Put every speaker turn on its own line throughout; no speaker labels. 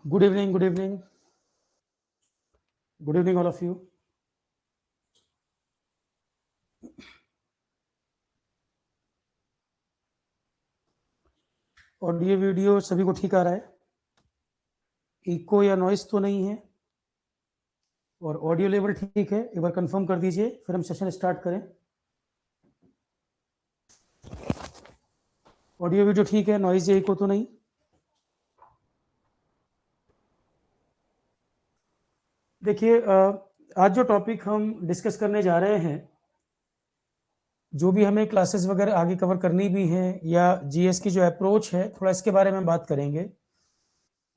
Good evening, good evening. Good evening, all of you. Audio video सभी को ठीक आ रहा है? इको या नॉइस तो नहीं है? और ऑडियो लेवल ठीक है? एक बार कंफर्म कर दीजिए, फिर हम सेशन स्टार्ट करें। ऑडियो वीडियो ठीक है, नॉइस या इको तो नहीं? देखिए, आज जो टॉपिक हम डिस्कस करने जा रहे हैं, जो भी हमें क्लासेस वगैरह आगे कवर करनी भी है या जीएस की जो अप्रोच है, थोड़ा इसके बारे में बात करेंगे।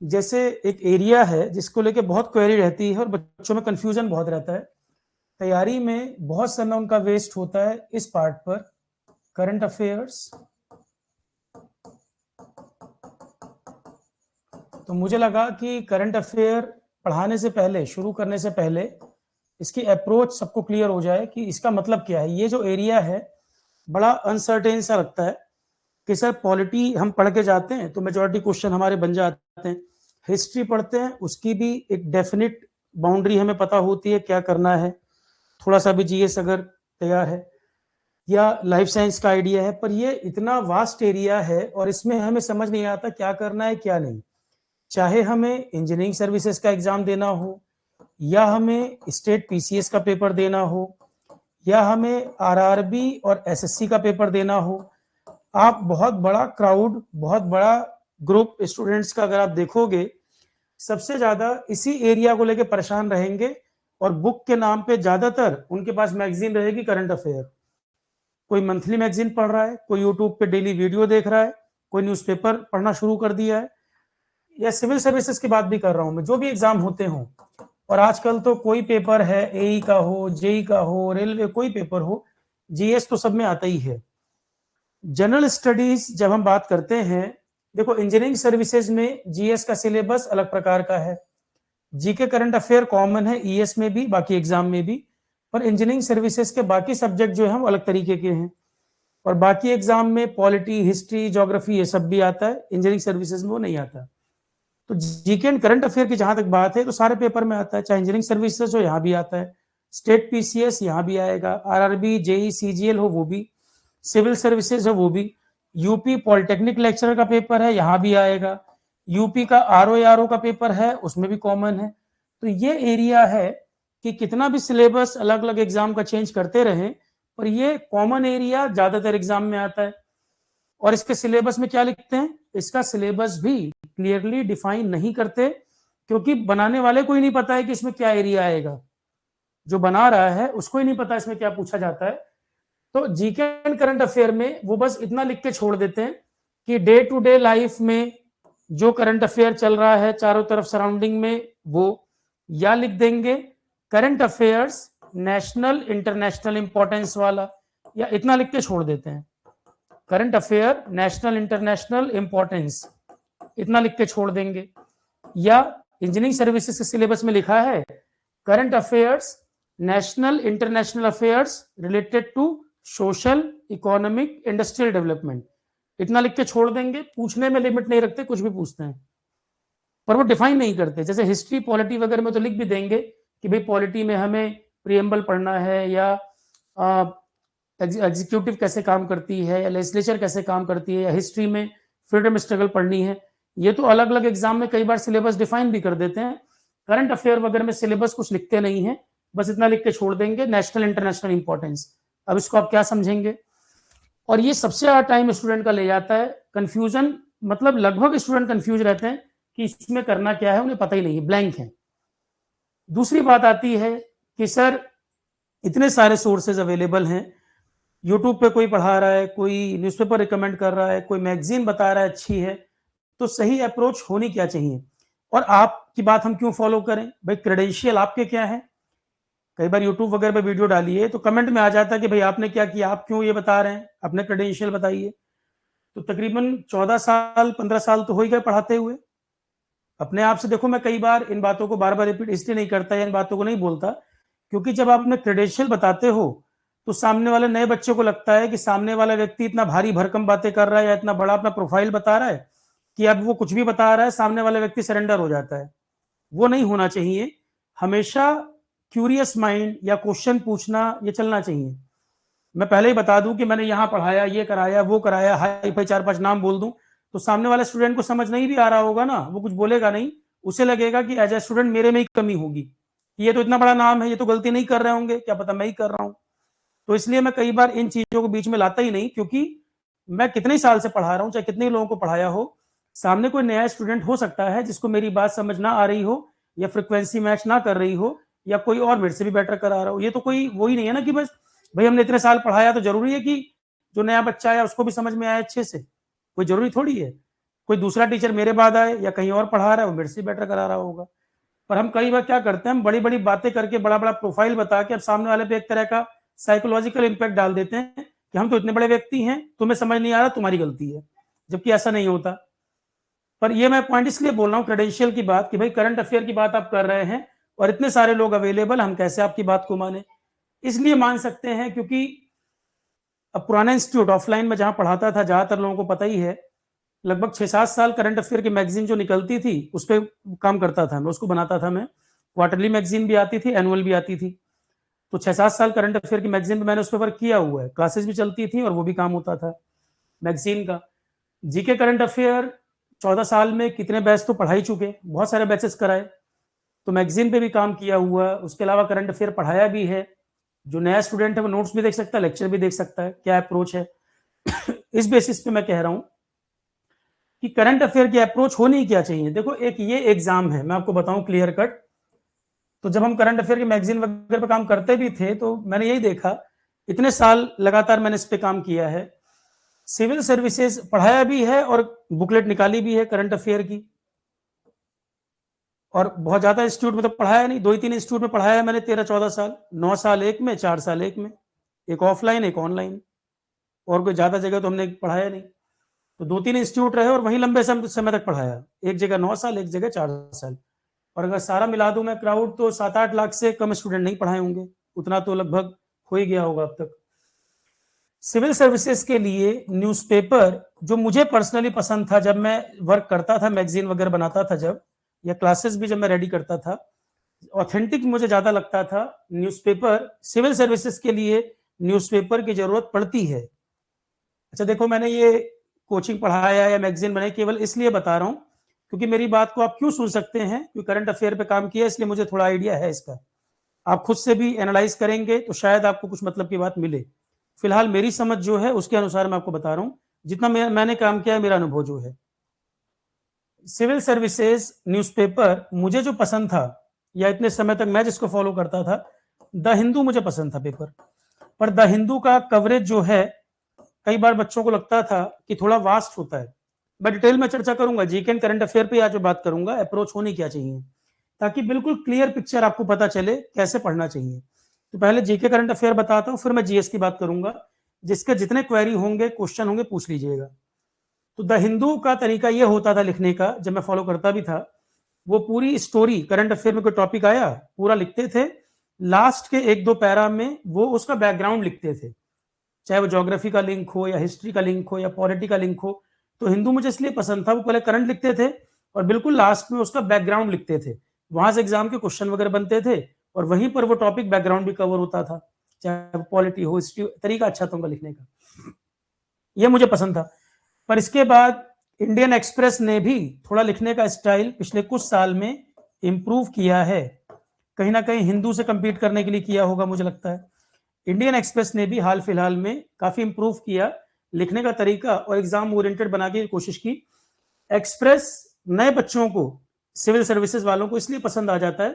जैसे एक एरिया है जिसको लेके बहुत क्वेरी रहती है और बच्चों में कंफ्यूजन बहुत रहता है। तैयारी में बहुत समय उनका वेस्ट होता है इस पार्ट पर, करंट अफेयर्स। तो मुझे लगा कि करंट अफेयर पढ़ाने से पहले, शुरू करने से पहले इसकी अप्रोच सबको क्लियर हो जाए कि इसका मतलब क्या है। ये जो एरिया है बड़ा अनसर्टेन सा लगता है कि सर पॉलिटी हम पढ़ के जाते हैं तो मेजॉरिटी क्वेश्चन हमारे बन जाते हैं, हिस्ट्री पढ़ते हैं उसकी भी एक डेफिनेट बाउंड्री हमें पता होती है क्या करना है, थोड़ा सा भी जीएस अगर तैयार है, या लाइफ साइंस का आइडिया है, पर ये इतना वास्ट एरिया है और इसमें हमें समझ नहीं आता क्या करना है क्या नहीं। चाहे हमें इंजीनियरिंग सर्विसेज का एग्जाम देना हो, या हमें स्टेट पीसीएस का पेपर देना हो, या हमें आरआरबी और एसएससी का पेपर देना हो, आप बहुत बड़ा क्राउड, बहुत बड़ा ग्रुप स्टूडेंट्स का अगर आप देखोगे, सबसे ज्यादा इसी एरिया को लेकर परेशान रहेंगे। और बुक के नाम पे ज्यादातर उनके पास मैगजीन रहेगी करंट अफेयर। कोई मंथली मैगजीन पढ़ रहा है, कोई यूट्यूब पे डेली वीडियो देख रहा है, कोई न्यूज़पेपर पढ़ना शुरू कर दिया है, या सिविल सर्विसेज की बात भी कर रहा हूं मैं, जो भी एग्जाम होते हों। और आजकल तो कोई पेपर है, एई का हो, जेई का हो, रेलवे, कोई पेपर हो, जीएस तो सब में आता ही है। जनरल स्टडीज जब हम बात करते हैं, देखो इंजीनियरिंग सर्विसेज में जीएस का सिलेबस अलग प्रकार का है, जीके करंट अफेयर कॉमन है ईएस में भी, बाकी एग्जाम में भी, पर इंजीनियरिंग सर्विसेज के बाकी सब्जेक्ट जो है वो अलग तरीके के हैं। और बाकी एग्जाम में पॉलिटी, हिस्ट्री, ज्योग्राफी ये सब भी आता है, इंजीनियरिंग सर्विसेज में वो नहीं आता। तो जीके एंड करंट अफेयर की जहां तक बात है तो सारे पेपर में आता है, चाहे इंजीनियरिंग सर्विसेज हो यहाँ भी आता है, स्टेट पीसीएस यहाँ भी आएगा, आरआरबी, जेई, सीजीएल हो वो भी, सिविल सर्विसेज हो वो भी, यूपी पॉलिटेक्निक लेक्चरर का पेपर है यहाँ भी आएगा, यूपी का आरओ का पेपर है उसमें भी कॉमन है। तो ये एरिया है कि कितना भी सिलेबस अलग अलग एग्जाम का चेंज करते रहे, पर ये कॉमन एरिया ज्यादातर एग्जाम में आता है। और इसके सिलेबस में क्या लिखते हैं, इसका सिलेबस भी क्लियरली डिफाइन नहीं करते, क्योंकि बनाने वाले को ही नहीं पता है कि इसमें क्या एरिया आएगा, जो बना रहा है उसको ही नहीं पता इसमें क्या पूछा जाता है। तो जीके एंड करंट अफेयर में वो बस इतना लिख के छोड़ देते हैं कि डे टू डे लाइफ में जो करंट अफेयर चल रहा है चारों तरफ सराउंडिंग में, वो या लिख देंगे current affairs national international importance वाला, या इतना लिख के छोड़ देते हैं current affair national international importance, इतना लिख के छोड़ देंगे। या इंजीनियरिंग सर्विसेज के सिलेबस में लिखा है current affairs national international affairs related to social, economic, industrial development, इतना लिख के छोड़ देंगे। पूछने में लिमिट नहीं रखते, कुछ भी पूछते हैं, पर वो डिफाइन नहीं करते। जैसे हिस्ट्री, पॉलिटी वगैरह में तो लिख भी देंगे कि भाई पॉलिटी में हमें प्रीएम्बल पढ़ना है, या एग्जीक्यूटिव कैसे काम करती है, या लेजिस्लेचर कैसे काम करती है, या हिस्ट्री में फ्रीडम स्ट्रगल पढ़नी है। ये तो अलग अलग एग्जाम में कई बार सिलेबस डिफाइन भी कर देते हैं। करंट अफेयर वगैरह में सिलेबस कुछ लिखते नहीं है, बस इतना लिख के छोड़ देंगे नेशनल इंटरनेशनल इंपॉर्टेंस। अब इसको आप क्या समझेंगे? और ये सबसे ज्यादा टाइम स्टूडेंट का ले जाता है। कंफ्यूजन मतलब लगभग स्टूडेंट कंफ्यूज रहते हैं कि इसमें करना क्या है, उन्हें पता ही नहीं है, ब्लैंक है। दूसरी बात आती है कि सर इतने सारे सोर्सेज अवेलेबल हैं, यूट्यूब पे कोई पढ़ा रहा है, कोई न्यूज़पेपर रिकमेंड कर रहा है, कोई मैगजीन बता रहा है अच्छी है, तो सही अप्रोच होनी क्या चाहिए? और आपकी बात हम क्यों फॉलो करें? भाई क्रेडेंशियल आपके क्या है? कई बार यूट्यूब वगैरह पे वीडियो डालिए तो कमेंट में आ जाता है कि भाई आपने क्या किया, आप क्यों ये बता रहे हैं, अपने क्रेडेंशियल बताइए। तो तकरीबन 14 साल 15 साल तो हो ही गए पढ़ाते हुए। अपने आप से देखो, मैं कई बार इन बातों को बार बार रिपीट इसलिए नहीं करता या इन बातों को नहीं बोलता, क्योंकि जब आप अपने क्रेडेंशियल बताते हो तो सामने वाले नए बच्चे को लगता है कि सामने वाला व्यक्ति इतना भारी भरकम बातें कर रहा है या इतना बड़ा अपना प्रोफाइल बता रहा है, कि अब वो कुछ भी बता रहा है, सामने वाला व्यक्ति सरेंडर हो जाता है। वो नहीं होना चाहिए। हमेशा क्यूरियस माइंड या क्वेश्चन पूछना ये चलना चाहिए। मैं पहले ही बता दूं कि मैंने यहाँ पढ़ाया, ये कराया, वो कराया, हाई फाई 4-5 नाम बोल दूं, तो सामने वाले स्टूडेंट को समझ नहीं भी आ रहा होगा ना, वो कुछ बोलेगा नहीं, उसे लगेगा कि एज ए स्टूडेंट मेरे में ही कमी होगी, ये तो इतना बड़ा नाम है, ये तो गलती नहीं कर रहे होंगे, क्या पता मैं ही कर रहा हूँ। तो इसलिए मैं कई बार इन चीजों को बीच में लाता ही नहीं, क्योंकि मैं कितने साल से पढ़ा रहा हूँ, चाहे कितने लोगों को पढ़ाया हो, सामने कोई नया स्टूडेंट हो सकता है जिसको मेरी बात समझ ना आ रही हो, या फ्रिक्वेंसी मैच ना कर रही हो, या कोई और मेरे से भी बेटर करा रहा हो। ये तो कोई वही नहीं है ना कि बस भाई हमने इतने साल पढ़ाया तो जरूरी है कि जो नया बच्चा आया उसको भी समझ में आए अच्छे से, कोई जरूरी थोड़ी है। कोई दूसरा टीचर मेरे बाद आए या कहीं और पढ़ा रहा है, वो मेरे से बेटर करा रहा होगा। पर हम कई बार क्या करते हैं, हम बड़ी बड़ी बातें करके, बड़ा बड़ा प्रोफाइल बता के अब सामने वाले पे एक तरह का साइकोलॉजिकल इंपैक्ट डाल देते हैं कि हम तो इतने बड़े व्यक्ति हैं, तुम्हें समझ नहीं आ रहा, तुम्हारी गलती है, जबकि ऐसा नहीं होता। पर ये मैं पॉइंट इसलिए बोल रहा हूँ क्रेडेंशियल की बात, कि भाई करंट अफेयर की बात आप कर रहे हैं और इतने सारे लोग अवेलेबल, हम कैसे आपकी बात को माने। इसलिए मान सकते हैं क्योंकि अब पुराना इंस्टीट्यूट ऑफलाइन में जहां पढ़ाता था, ज्यादातर लोगों को पता ही है, लगभग 6-7 साल करंट अफेयर की मैगजीन जो निकलती थी उस पर काम करता था मैं, उसको बनाता था मैं। क्वार्टरली मैगजीन भी आती थी, एनुअल भी आती थी। तो 6-7 साल करंट अफेयर की मैगजीन पे मैंने उस पर वर्क किया हुआ है, क्लासेस भी चलती थी और वो भी काम होता था मैगजीन का। जीके करंट अफेयर 14 साल में कितने बैच तो पढ़ा ही चुके, बहुत सारे बैचेस कराए, तो मैगजीन पे भी काम किया हुआ। उसके अलावा करंट अफेयर पढ़ाया भी है। जो नया स्टूडेंट है वो नोट्स भी देख सकता है, लेक्चर भी देख सकता है, क्या अप्रोच है। इस बेसिस पे मैं कह रहा हूं कि करंट अफेयर की अप्रोच होनी क्या चाहिए। देखो एक ये एग्जाम है, मैं आपको बताऊं क्लियर कट। तो जब हम करंट अफेयर की मैगजीन वगैरह पे काम करते भी थे तो मैंने यही देखा, इतने साल लगातार मैंने इस पे काम किया है, सिविल सर्विसेज पढ़ाया भी है और बुकलेट निकाली भी है करंट अफेयर की। और बहुत ज्यादा इंस्टीट्यूट में तो पढ़ाया नहीं, 2 ही 3 इंस्टीट्यूट में पढ़ाया है मैंने 13-14 साल, 9 साल एक में, 4 साल एक में, एक ऑफलाइन एक ऑनलाइन, और कोई ज्यादा जगह तो हमने पढ़ाया नहीं। तो 2-3 इंस्टीट्यूट रहे और वहीं लंबे समय तक पढ़ाया, एक जगह 9 साल, एक जगह 4 साल। और अगर सारा मिला दूं मैं क्राउड, तो 7-8 लाख से कम स्टूडेंट नहीं पढ़ाए होंगे, उतना तो लगभग हो ही गया होगा अब तक। सिविल सर्विसेज के लिए न्यूज़पेपर जो मुझे पर्सनली पसंद था, जब मैं वर्क करता था, मैगजीन वगैरह बनाता था जब, या क्लासेस भी जब मैं रेडी करता था, ऑथेंटिक मुझे ज्यादा लगता था न्यूज़पेपर। सिविल सर्विसेज के लिए न्यूज़पेपर की जरूरत पड़ती है। अच्छा देखो, मैंने ये कोचिंग पढ़ाया या मैगजीन बनाई केवल इसलिए बता रहा हूँ क्योंकि मेरी बात को आप क्यों सुन सकते हैं, क्योंकि करंट अफेयर पे काम किया इसलिए मुझे थोड़ा आइडिया है इसका। आप खुद से भी एनालाइज करेंगे तो शायद आपको कुछ मतलब की बात मिले। फिलहाल मेरी समझ जो है उसके अनुसार मैं आपको बता रहा हूँ, जितना मैंने काम किया है, मेरा अनुभव जो है। सिविल सर्विसेज न्यूज़पेपर मुझे जो पसंद था, या इतने समय तक मैं जिसको फॉलो करता था, द हिंदू मुझे पसंद था पेपर। पर द हिंदू का कवरेज जो है, कई बार बच्चों को लगता था कि थोड़ा वास्ट होता है। मैं डिटेल में चर्चा करूंगा, जीके एंड करंट अफेयर पे आज जो बात करूंगा, अप्रोच होनी क्या चाहिए, ताकि बिल्कुल क्लियर पिक्चर आपको पता चले कैसे पढ़ना चाहिए। तो पहले जीके करंट अफेयर बताता हूँ, फिर मैं जीएस की बात करूंगा। जिसके जितने क्वेरी होंगे, क्वेश्चन होंगे, पूछ लीजिएगा। तो द हिंदू का तरीका यह होता था लिखने का, जब मैं फॉलो करता भी था, वो पूरी स्टोरी, करंट अफेयर में कोई टॉपिक आया पूरा लिखते थे, लास्ट के 1-2 पैरा में वो उसका बैकग्राउंड लिखते थे, चाहे वो ज्योग्राफी का लिंक हो या हिस्ट्री का लिंक हो या पॉलिटी का लिंक हो। तो हिंदू मुझे इसलिए पसंद था, वो पहले करंट लिखते थे और बिल्कुल लास्ट में उसका बैकग्राउंड लिखते थे। वहां से एग्जाम के क्वेश्चन वगैरह बनते थे और वहीं पर वो टॉपिक बैकग्राउंड भी कवर होता था, चाहे पॉलिटी हो, हिस्ट्री। तरीका अच्छा था उनका लिखने का, ये मुझे पसंद था। पर इसके बाद इंडियन एक्सप्रेस ने भी थोड़ा लिखने का स्टाइल पिछले कुछ साल में इंप्रूव किया है, कहीं ना कहीं हिंदू से कंपीट करने के लिए किया होगा मुझे लगता है। इंडियन एक्सप्रेस ने भी हाल फिलहाल में काफी इंप्रूव किया लिखने का तरीका और एग्जाम ओरिएंटेड बनाने की कोशिश की। एक्सप्रेस नए बच्चों को, सिविल सर्विसेज वालों को इसलिए पसंद आ जाता है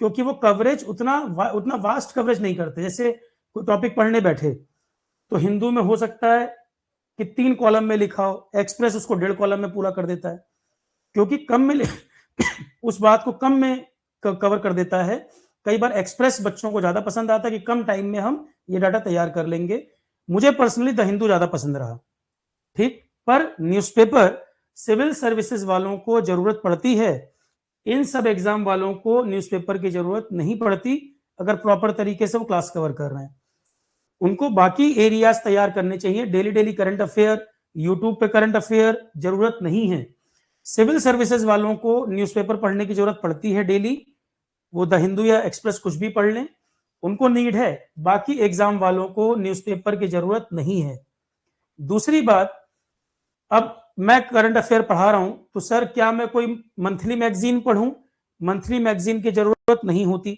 क्योंकि वो कवरेज उतना वास्ट कवरेज नहीं करते। जैसे कोई टॉपिक पढ़ने बैठे तो हिंदू में हो सकता है कि 3 कॉलम में लिखा हो, एक्सप्रेस उसको 1.5 कॉलम में पूरा कर देता है, क्योंकि कम में उस बात को कम में कवर कर देता है। कई बार एक्सप्रेस बच्चों को ज्यादा पसंद आता है कि कम टाइम में हम ये डाटा तैयार कर लेंगे। मुझे पर्सनली द हिंदू ज्यादा पसंद रहा, ठीक। पर न्यूज़पेपर सिविल सर्विसेज वालों को जरूरत पड़ती है, इन सब एग्जाम वालों को न्यूज़पेपर की जरूरत नहीं पड़ती, अगर प्रॉपर तरीके से वो क्लास कवर कर रहे हैं। उनको बाकी एरियाज तैयार करने चाहिए, daily daily current affair, YouTube पे करंट अफेयर जरूरत नहीं है। सिविल सर्विसेज वालों को न्यूज़पेपर पढ़ने की जरूरत पड़ती है डेली, वो द हिंदू या एक्सप्रेस कुछ भी पढ़ लें, उनको नीड है। बाकी एग्जाम वालों को न्यूज़पेपर की जरूरत नहीं है। दूसरी बात, अब मैं करंट अफेयर पढ़ा रहा हूं तो सर क्या मैं कोई मंथली मैगजीन पढ़ूं? मंथली मैगजीन की जरूरत नहीं होती।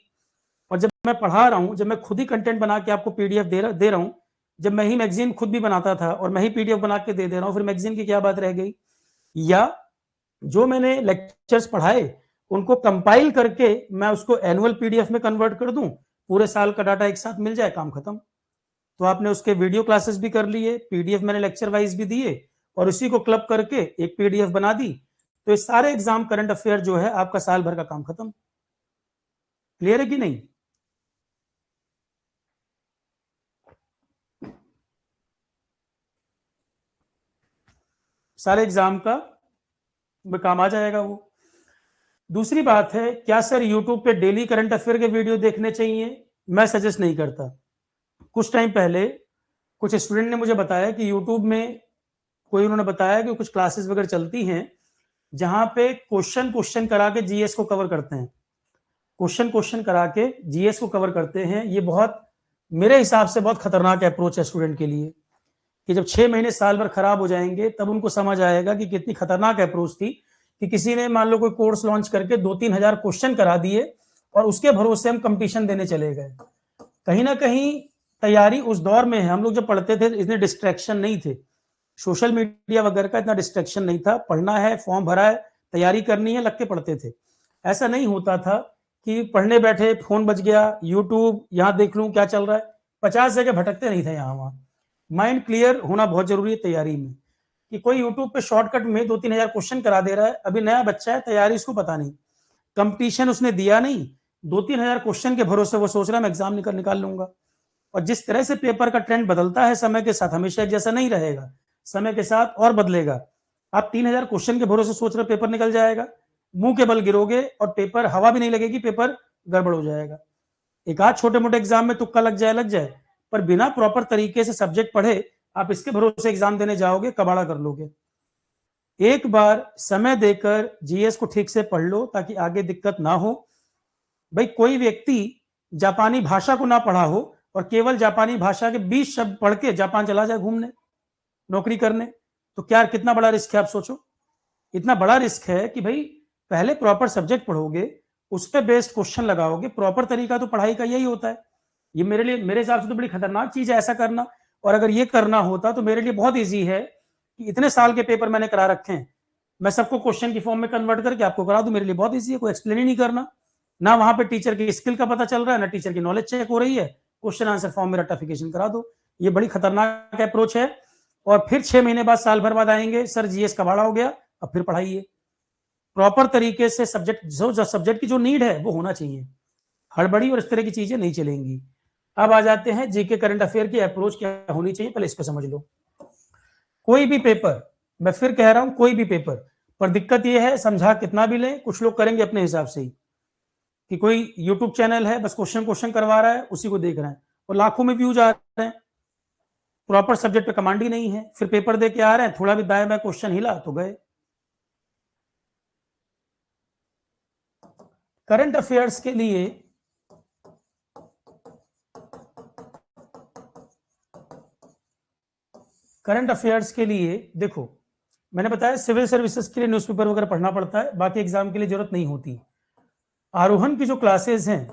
और जब मैं पढ़ा रहा हूं, जब मैं खुद ही कंटेंट बना के आपको पीडीएफ दे रहा हूं, जब मैं ही मैगजीन खुद भी बनाता था और मैं ही पीडीएफ बना के दे रहा हूं, फिर मैगजीन की क्या बात रह गई? या जो मैंने लेक्चर्स पढ़ाए उनको कंपाइल करके मैं उसको एनुअल पीडीएफ में कन्वर्ट कर दूं, पूरे साल का डाटा एक साथ मिल जाए, काम खत्म। तो आपने उसके वीडियो क्लासेस भी कर लिए, पीडीएफ मैंने लेक्चर वाइज भी दिए और उसी को क्लब करके एक पीडीएफ बना दी, तो ये सारे एग्जाम करंट अफेयर जो है आपका साल भर का काम खत्म। क्लियर है कि नहीं? सारे एग्जाम का काम आ जाएगा वो। दूसरी बात है, क्या सर यूट्यूब पे डेली करंट अफेयर के वीडियो देखने चाहिए? मैं सजेस्ट नहीं करता। कुछ टाइम पहले कुछ स्टूडेंट ने मुझे बताया कि यूट्यूब में कोई उन्होंने बताया कि कुछ क्लासेस वगैरह चलती हैं जहां पे क्वेश्चन क्वेश्चन करा के जीएस को कवर करते हैं, क्वेश्चन क्वेश्चन करा के जीएस को कवर करते हैं। ये बहुत, मेरे हिसाब से बहुत खतरनाक अप्रोच है स्टूडेंट के लिए, कि जब 6 महीने साल भर खराब हो जाएंगे तब उनको समझ आएगा कि कितनी खतरनाक अप्रोच थी, कि किसी ने मान लो कोई कोर्स लॉन्च करके 2-3 हजार क्वेश्चन करा दिए और उसके भरोसे हम कंपटीशन देने चले गए। कहीं ना कहीं तैयारी उस दौर में है, हम लोग जब पढ़ते थे इतने डिस्ट्रैक्शन नहीं थे, सोशल मीडिया वगैरह का इतना डिस्ट्रैक्शन नहीं था, पढ़ना है, फॉर्म भरा है, तैयारी करनी है, लग के पढ़ते थे। ऐसा नहीं होता था कि पढ़ने बैठे फोन बज गया, यूट्यूब यहाँ देख लूं क्या चल रहा है, 50 जगह भटकते नहीं थे यहाँ वहां। माइंड क्लियर होना बहुत जरूरी है तैयारी में, कि कोई यूट्यूब पे शॉर्टकट में 2-3 हजार क्वेश्चन करा दे रहा है, अभी नया बच्चा है, तैयारी उसको पता नहीं, कंपटीशन उसने दिया नहीं, 2-3 हजार क्वेश्चन के भरोसे वो सोच रहा है मैं एग्जाम निकाल लूंगा। और जिस तरह से पेपर का ट्रेंड बदलता है समय के साथ, हमेशा एक जैसा नहीं रहेगा, समय के साथ और बदलेगा। आप 3,000 क्वेश्चन के भरोसे सोच रहे पेपर निकल जाएगा, मुंह के बल गिरोगे और पेपर, हवा भी नहीं लगेगी, पेपर गड़बड़ हो जाएगा। एक आध छोटे मोटे एग्जाम में तुक्का लग जाए, पर बिना प्रॉपर तरीके से सब्जेक्ट पढ़े आप इसके भरोसे एग्जाम देने जाओगे, कबाड़ा कर लोगे। एक बार समय देकर जीएस को ठीक से पढ़ लो ताकि आगे दिक्कत ना हो। भाई कोई व्यक्ति जापानी भाषा को ना पढ़ा हो और केवल जापानी भाषा के 20 शब्द पढ़ के जापान चला जाए घूमने, नौकरी करने, तो क्या कितना बड़ा रिस्क है आप सोचो। इतना बड़ा रिस्क है कि भाई पहले प्रॉपर सब्जेक्ट पढ़ोगे, उस पर बेस्ड क्वेश्चन लगाओगे, प्रॉपर तरीका तो पढ़ाई का यही होता है। ये मेरे लिए, मेरे हिसाब से तो बड़ी खतरनाक चीज है ऐसा करना। और अगर ये करना होता तो मेरे लिए बहुत ईजी है कि इतने साल के पेपर मैंने करा रखे हैं, मैं सबको क्वेश्चन की फॉर्म में कन्वर्ट करके आपको करा दूं, मेरे लिए बहुत ईजी है, कोई एक्सप्लेन ही नहीं करना। ना वहां पे टीचर की स्किल का पता चल रहा है, ना टीचर की नॉलेज चेक हो रही है, क्वेश्चन आंसर फॉर्म में रट्टाफिकेशन करा दो। ये बड़ी खतरनाक अप्रोच है। और फिर 6 महीने बाद, साल भर बाद आएंगे, सर जीएस कबाड़ा हो गया, अब फिर पढ़ाइए प्रॉपर तरीके से। सब्जेक्ट जो सब्जेक्ट की जो नीड है वो होना चाहिए, हड़बड़ी और इस तरह की चीजें नहीं चलेंगी। अब आ जाते हैं जीके करंट अफेयर की अप्रोच क्या होनी चाहिए, पहले इसको समझ लो। कोई भी पेपर, मैं फिर कह रहा हूं कोई भी पेपर, पर दिक्कत यह है समझा कितना भी लें, कुछ लोग करेंगे अपने हिसाब से ही, कि कोई यूट्यूब चैनल है बस क्वेश्चन क्वेश्चन करवा रहा है, उसी को देख रहे हैं और लाखों में व्यूज आ रहे हैं, प्रॉपर सब्जेक्ट पे कमांड ही नहीं है, फिर पेपर दे के आ रहे हैं, थोड़ा भी दाएं बाएं क्वेश्चन हिला तो गए। करंट अफेयर्स के लिए देखो, मैंने बताया सिविल सर्विसेज के लिए न्यूज़पेपर वगैरह पढ़ना पड़ता है, बाकी एग्जाम के लिए जरूरत नहीं होती। आरोहन की जो क्लासेस हैं,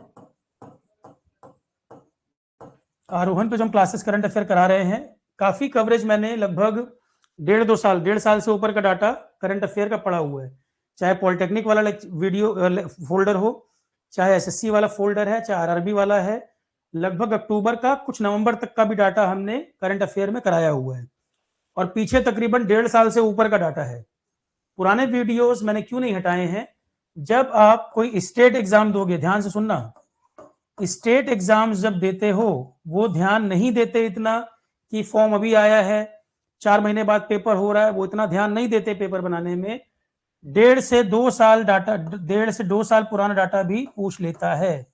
आरोहन पे जो हम क्लासेस करंट अफेयर करा रहे हैं, काफी कवरेज मैंने लगभग 1.5 से ऊपर का डाटा करंट अफेयर का पड़ा हुआ है, चाहे पॉलिटेक्निक वाला वीडियो फोल्डर हो, चाहे एसएससी वाला फोल्डर है, चाहे आरआरबी वाला है। लगभग अक्टूबर का कुछ नवंबर तक का भी डाटा हमने करंट अफेयर में कराया हुआ है, और पीछे तकरीबन 1.5 साल से ऊपर का डाटा है। पुराने वीडियोस मैंने क्यों नहीं हटाए हैं? जब आप कोई स्टेट एग्जाम दोगे, ध्यान से सुनना, स्टेट एग्जाम्स जब देते हो वो ध्यान नहीं देते इतना कि फॉर्म अभी आया है, 4 महीने बाद पेपर हो रहा है, वो इतना ध्यान नहीं देते पेपर बनाने में। 1.5 से 2 साल पुराना डाटा भी पूछ लेता है।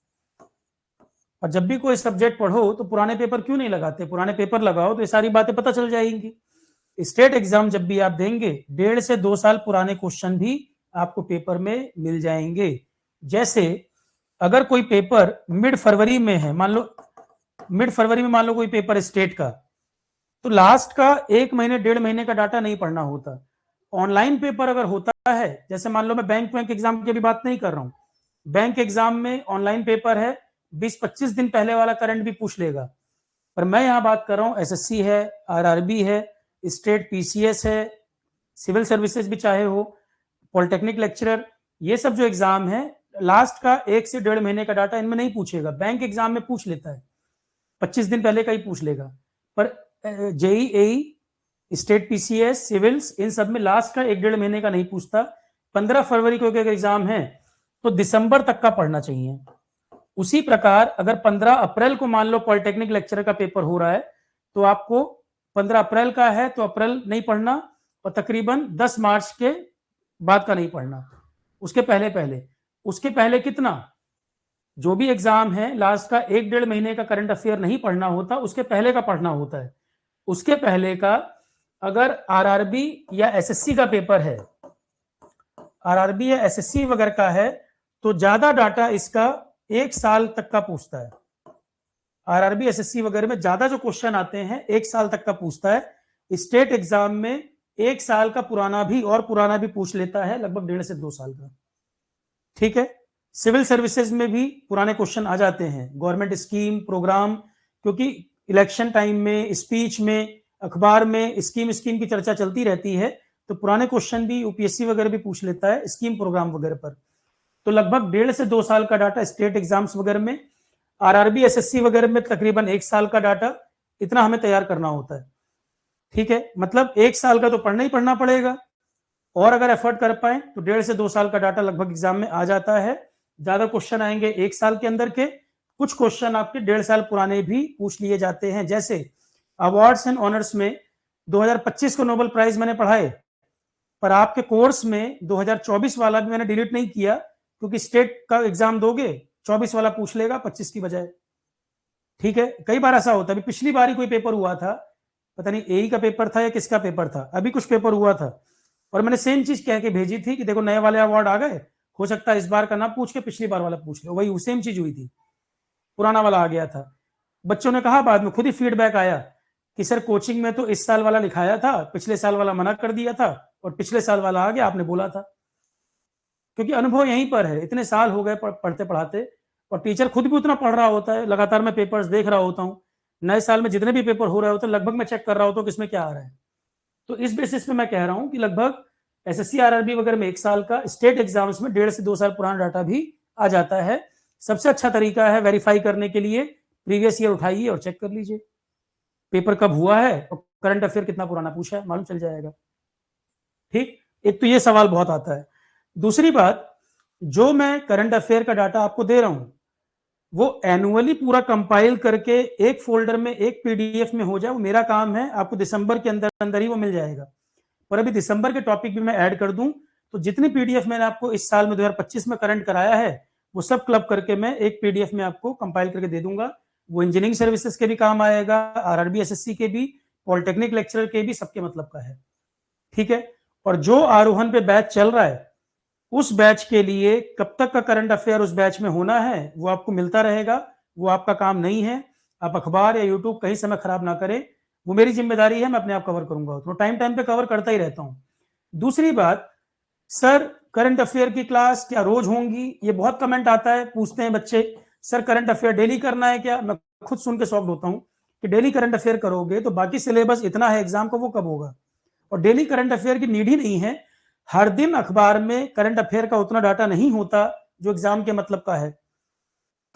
और जब भी कोई सब्जेक्ट पढ़ो तो पुराने पेपर क्यों नहीं लगाते? पुराने पेपर लगाओ तो ये सारी बातें पता चल जाएंगी। स्टेट एग्जाम जब भी आप देंगे 1.5 से 2 साल पुराने क्वेश्चन भी आपको पेपर में मिल जाएंगे। जैसे अगर कोई पेपर मिड फरवरी में है, मान लो कोई पेपर स्टेट का, तो लास्ट का 1 महीने 1.5 महीने का डाटा नहीं पढ़ना होता। ऑनलाइन पेपर अगर होता है, जैसे मान लो मैं बैंक एग्जाम की भी बात नहीं कर रहा हूं, बैंक एग्जाम में ऑनलाइन पेपर है, 20-25 दिन पहले वाला करंट भी पूछ लेगा। पर मैं यहां बात कर रहा हूं एसएससी है, आरआरबी है, स्टेट पीसीएस है, सिविल सर्विसेज भी चाहे हो, पॉलिटेक्निक लेक्चरर, ये सब जो एग्जाम है लास्ट का 1 से 1.5 महीने का डाटा इनमें नहीं पूछेगा। बैंक एग्जाम में पूछ लेता है, 25 दिन पहले का ही पूछ लेगा। पर जेईई, स्टेट पीसीएस, सिविल्स, इन सब में लास्ट का 1-1.5 महीने का नहीं पूछता। 15 फरवरी को अगर एग्जाम है तो दिसंबर तक का पढ़ना चाहिए। उसी प्रकार अगर 15 अप्रैल को मान लो पॉलिटेक्निक लेक्चरर का पेपर हो रहा है, तो आपको 15 अप्रैल का है तो अप्रैल नहीं पढ़ना, और तकरीबन 10 मार्च के बाद का नहीं पढ़ना, उसके पहले कितना, जो भी एग्जाम है लास्ट का 1-1.5 महीने का करंट अफेयर नहीं पढ़ना होता, उसके पहले का पढ़ना होता है। उसके पहले का अगर आरआरबी या एसएससी का पेपर है, आरआरबी या एसएससी वगैरह का है, तो ज्यादा डाटा इसका 1 साल तक का पूछता है। आरआरबी एसएससी वगैरह में ज्यादा जो क्वेश्चन आते हैं 1 साल तक का पूछता है। स्टेट एग्जाम में 1 साल का पुराना भी पूछ लेता है, लगभग 1.5 से 2 साल का। ठीक है, सिविल सर्विसेज में भी पुराने क्वेश्चन आ जाते हैं, गवर्नमेंट स्कीम, प्रोग्राम, क्योंकि इलेक्शन टाइम में, स्पीच में, अखबार में स्कीम की चर्चा चलती रहती है, तो पुराने क्वेश्चन भी यूपीएससी वगैरह भी पूछ लेता है स्कीम प्रोग्राम वगैरह पर। तो लगभग 1.5 से 2 साल का डाटा स्टेट एग्जाम्स वगैरह में, आरआरबी एसएससी वगैरह में तकरीबन 1 साल का डाटा, इतना हमें तैयार करना होता है। ठीक है, मतलब 1 साल का तो पढ़ना ही पढ़ना पड़ेगा, और अगर एफर्ट कर पाए तो 1.5 से 2 साल का डाटा लगभग एग्जाम में आ जाता है। ज्यादा क्वेश्चन आएंगे 1 साल के अंदर के, कुछ क्वेश्चन आपके 1.5 साल पुराने भी पूछ लिए जाते हैं। जैसे अवार्ड्स एंड ऑनर्स में 2025 को नोबेल प्राइज मैंने पढ़ाए, पर आपके कोर्स में 2024 वाला भी मैंने डिलीट नहीं किया, क्योंकि स्टेट का एग्जाम दोगे 24 वाला पूछ लेगा 25 की बजाय। ठीक है, कई बार ऐसा होता है। अभी पिछली बार ही कोई पेपर हुआ था, पता नहीं एई का पेपर था या किसका पेपर था, अभी कुछ पेपर हुआ था, और मैंने सेम चीज कह के भेजी थी कि देखो नए वाले अवार्ड आ गए, हो सकता है इस बार का ना पूछ के पिछली बार वाला पूछ लो। वही सेम चीज हुई थी, पुराना वाला आ गया था। बच्चों ने कहा, बाद में खुद ही फीडबैक आया कि सर कोचिंग में तो इस साल वाला लिखाया था, पिछले साल वाला मना कर दिया था, और पिछले साल वाला आ गया, आपने बोला था। क्योंकि अनुभव यहीं पर है, इतने साल हो गए पढ़ते पढ़ाते, और टीचर खुद भी उतना पढ़ रहा होता है, लगातार मैं पेपर्स देख रहा होता हूँ, नए साल में जितने भी पेपर हो रहे होते हैं लगभग मैं चेक कर रहा होता हूँ कि इसमें क्या आ रहा है। तो इस बेसिस पे मैं कह रहा हूँ कि लगभग एसएससी आरआरबी वगैरह में 1 साल का, स्टेट एग्जाम्स में 1.5 से 2 साल पुराना डाटा भी आ जाता है। सबसे अच्छा तरीका है वेरीफाई करने के लिए, प्रीवियस ईयर उठाइए और चेक कर लीजिए पेपर कब हुआ है और करंट अफेयर कितना पुराना पूछा है, मालूम चल जाएगा। ठीक, एक तो ये सवाल बहुत आता है। दूसरी बात, जो मैं करंट अफेयर का डाटा आपको दे रहा हूं वो एनुअली पूरा कंपाइल करके एक फोल्डर में, एक पीडीएफ में हो जाए, वो मेरा काम है। आपको दिसंबर के अंदर अंदर ही वो मिल जाएगा। पर अभी दिसंबर के टॉपिक भी मैं ऐड कर दूं तो जितनी पीडीएफ मैंने आपको इस साल में 2025 में करंट कराया है वो सब क्लब करके मैं एक पीडीएफ में आपको कंपाइल करके दे दूंगा। वो इंजीनियरिंग सर्विसेज के भी काम आएगा, आरआरबी एसएससी के भी, पॉलिटेक्निक लेक्चरर के भी, सबके मतलब का है। ठीक है, और जो आरोहण पे बैच चल रहा है उस बैच के लिए कब तक का करंट अफेयर उस बैच में होना है वो आपको मिलता रहेगा। वो आपका काम नहीं है, आप अखबार या यूट्यूब कहीं समय खराब ना करें, वो मेरी जिम्मेदारी है, मैं अपने आप कवर करूंगा, तो टाइम टाइम पे कवर करता ही रहता हूं। दूसरी बात, सर करंट अफेयर की क्लास क्या रोज होंगी, ये बहुत कमेंट आता है, पूछते हैं बच्चे, सर करंट अफेयर डेली करना है क्या। मैं खुद सुन के शॉक्ड होता हूं कि डेली करंट अफेयर करोगे तो बाकी सिलेबस इतना है एग्जाम का, वो कब होगा। और डेली करंट अफेयर की नीड ही नहीं है। हर दिन अखबार में करंट अफेयर का उतना डाटा नहीं होता जो एग्जाम के मतलब का है,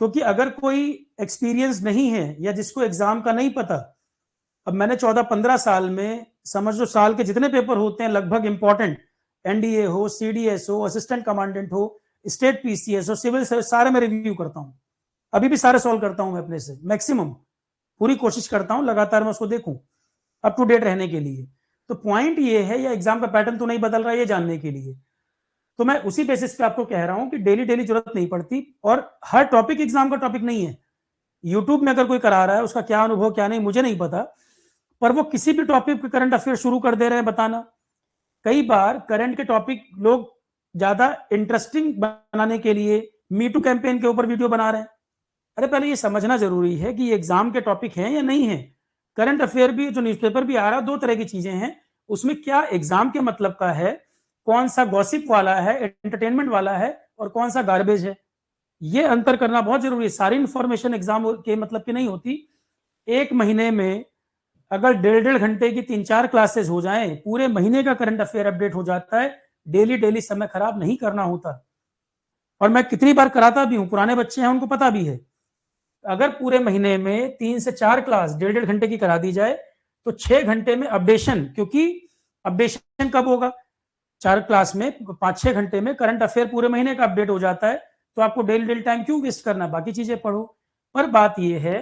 क्योंकि अगर कोई एक्सपीरियंस नहीं है या जिसको एग्जाम का नहीं पता, अब मैंने 14-15 साल में समझ लो साल के जितने पेपर होते हैं लगभग इंपॉर्टेंट, एनडीए हो, सीडीएस हो, असिस्टेंट कमांडेंट हो, स्टेट पीसीएस हो, सिविल सर्विस, सारे मैं रिव्यू करता हूं। अभी भी सारे सॉल्व करता हूं मैं अपने से, मैक्सिमम पूरी कोशिश करता हूं लगातार मैं उसको देखूं अप टू डेट रहने के लिए। तो पॉइंट ये है, या एग्जाम का पैटर्न तो नहीं बदल रहा है ये जानने के लिए। तो मैं उसी बेसिस पे आपको कह रहा हूं कि डेली डेली जरूरत नहीं पड़ती, और हर टॉपिक एग्जाम का टॉपिक नहीं है। यूट्यूब में अगर कोई करा रहा है उसका क्या अनुभव क्या नहीं मुझे नहीं पता, पर वो किसी भी टॉपिक पे करंट अफेयर शुरू कर दे रहे हैं बताना। कई बार करंट के टॉपिक लोग ज्यादा इंटरेस्टिंग बनाने के लिए मी टू कैंपेन के ऊपर वीडियो बना रहे हैं। अरे पहले ये समझना जरूरी है कि ये एग्जाम के टॉपिक हैं या नहीं है। करंट अफेयर भी जो न्यूज़पेपर भी आ रहा है, दो तरह की चीजें हैं, उसमें क्या एग्जाम के मतलब का है, कौन सा गॉसिप वाला है, एंटरटेनमेंट वाला है, और कौन सा गार्बेज है, ये अंतर करना बहुत जरूरी है। सारी इंफॉर्मेशन एग्जाम के मतलब की नहीं होती। एक महीने में अगर 1.5 घंटे की 3-4 क्लासेस हो जाएं, पूरे महीने का करंट अफेयर अपडेट हो जाता है। डेली डेली समय खराब नहीं करना होता। और मैं कितनी बार कराता भी हूं, पुराने बच्चे हैं उनको पता भी है। अगर पूरे महीने में 3 से 4 क्लास 1.5 घंटे की करा दी जाए तो 6 घंटे में अपडेशन, क्योंकि अपडेशन कब होगा, 4 क्लास में 5-6 घंटे में करंट अफेयर पूरे महीने का अपडेट हो जाता है। तो आपको डेली डेली टाइम क्यों वेस्ट करना, बाकी चीजें पढ़ो। पर बात यह है,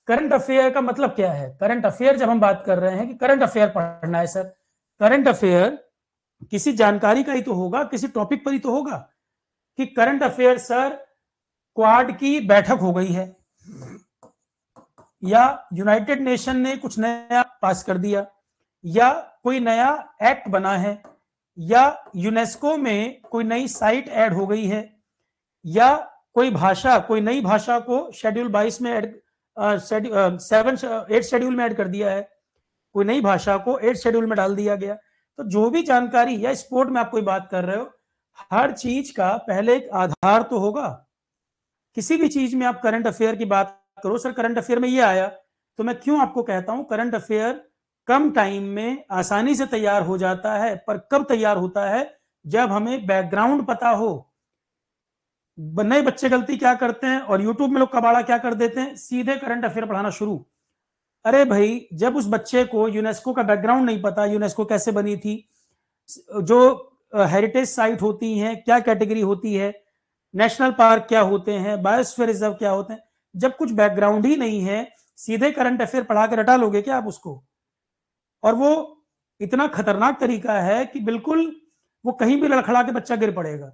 करंट अफेयर का मतलब क्या है। करंट अफेयर जब हम बात कर रहे हैं कि करंट अफेयर पढ़ना है सर, करंट अफेयर किसी जानकारी का ही तो होगा, किसी टॉपिक पर ही तो होगा। कि करंट अफेयर सर, क्वाड की बैठक हो गई है, या यूनाइटेड नेशन ने कुछ नया पास कर दिया, या कोई नया एक्ट बना है, या यूनेस्को में कोई नई साइट ऐड हो गई है, या कोई भाषा, कोई नई भाषा को शेड्यूल 22 में ऐड 8 शेड्यूल में ऐड कर दिया है, कोई नई भाषा को 8 शेड्यूल में डाल दिया गया। तो जो भी जानकारी, या स्पोर्ट में आप कोई बात कर रहे हो, हर चीज का पहले एक आधार तो होगा। किसी भी चीज में आप करंट अफेयर की बात करो, सर करंट अफेयर में ये आया, तो मैं क्यों आपको कहता हूं करंट अफेयर कम टाइम में आसानी से तैयार हो जाता है। पर कब तैयार होता है, जब हमें बैकग्राउंड पता हो। नए बच्चे गलती क्या करते हैं, और यूट्यूब में लोग कबाड़ा क्या कर देते हैं, सीधे करंट अफेयर पढ़ाना शुरू। अरे भाई, जब उस बच्चे को यूनेस्को का बैकग्राउंड नहीं पता, यूनेस्को कैसे बनी थी, जो हेरिटेज साइट होती हैं क्या कैटेगरी होती है, नेशनल पार्क क्या होते हैं, बायोस्फीयर रिजर्व क्या होते हैं, जब कुछ बैकग्राउंड ही नहीं है, सीधे करंट अफेयर पढ़ा के रटा लोगे क्या आप उसको। और वो इतना खतरनाक तरीका है कि बिल्कुल वो कहीं भी लड़खड़ा के बच्चा गिर पड़ेगा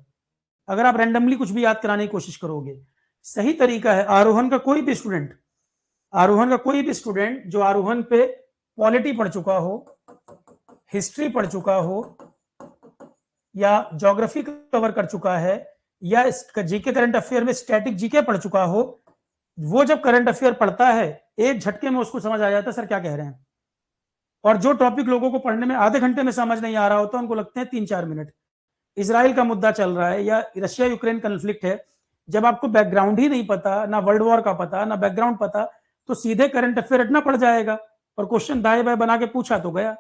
अगर आप रैंडमली कुछ भी याद कराने की कोशिश करोगे। सही तरीका है, आरोहण का कोई भी स्टूडेंट जो आरोहण पे पॉलिटी पढ़ चुका हो, हिस्ट्री पढ़ चुका हो, या ज्योग्राफी कवर कर चुका है, या जीके करंट अफेयर में स्टैटिक जीके पढ़ चुका हो, वो जब करंट अफेयर पढ़ता है एक झटके में उसको समझ आ जाता है सर क्या कह रहे हैं। और जो टॉपिक लोगों को पढ़ने में आधे घंटे में समझ नहीं आ रहा होता, उनको लगते हैं 3-4 मिनट। इसराइल का मुद्दा चल रहा है या रशिया यूक्रेन कन्फ्लिक्ट है, जब आपको बैकग्राउंड ही नहीं पता, ना वर्ल्ड वॉर का पता, ना बैकग्राउंड पता, तो सीधे करंट अफेयर रटना पड़ जाएगा और क्वेश्चन दाएं बाएं बना के पूछा तो गया।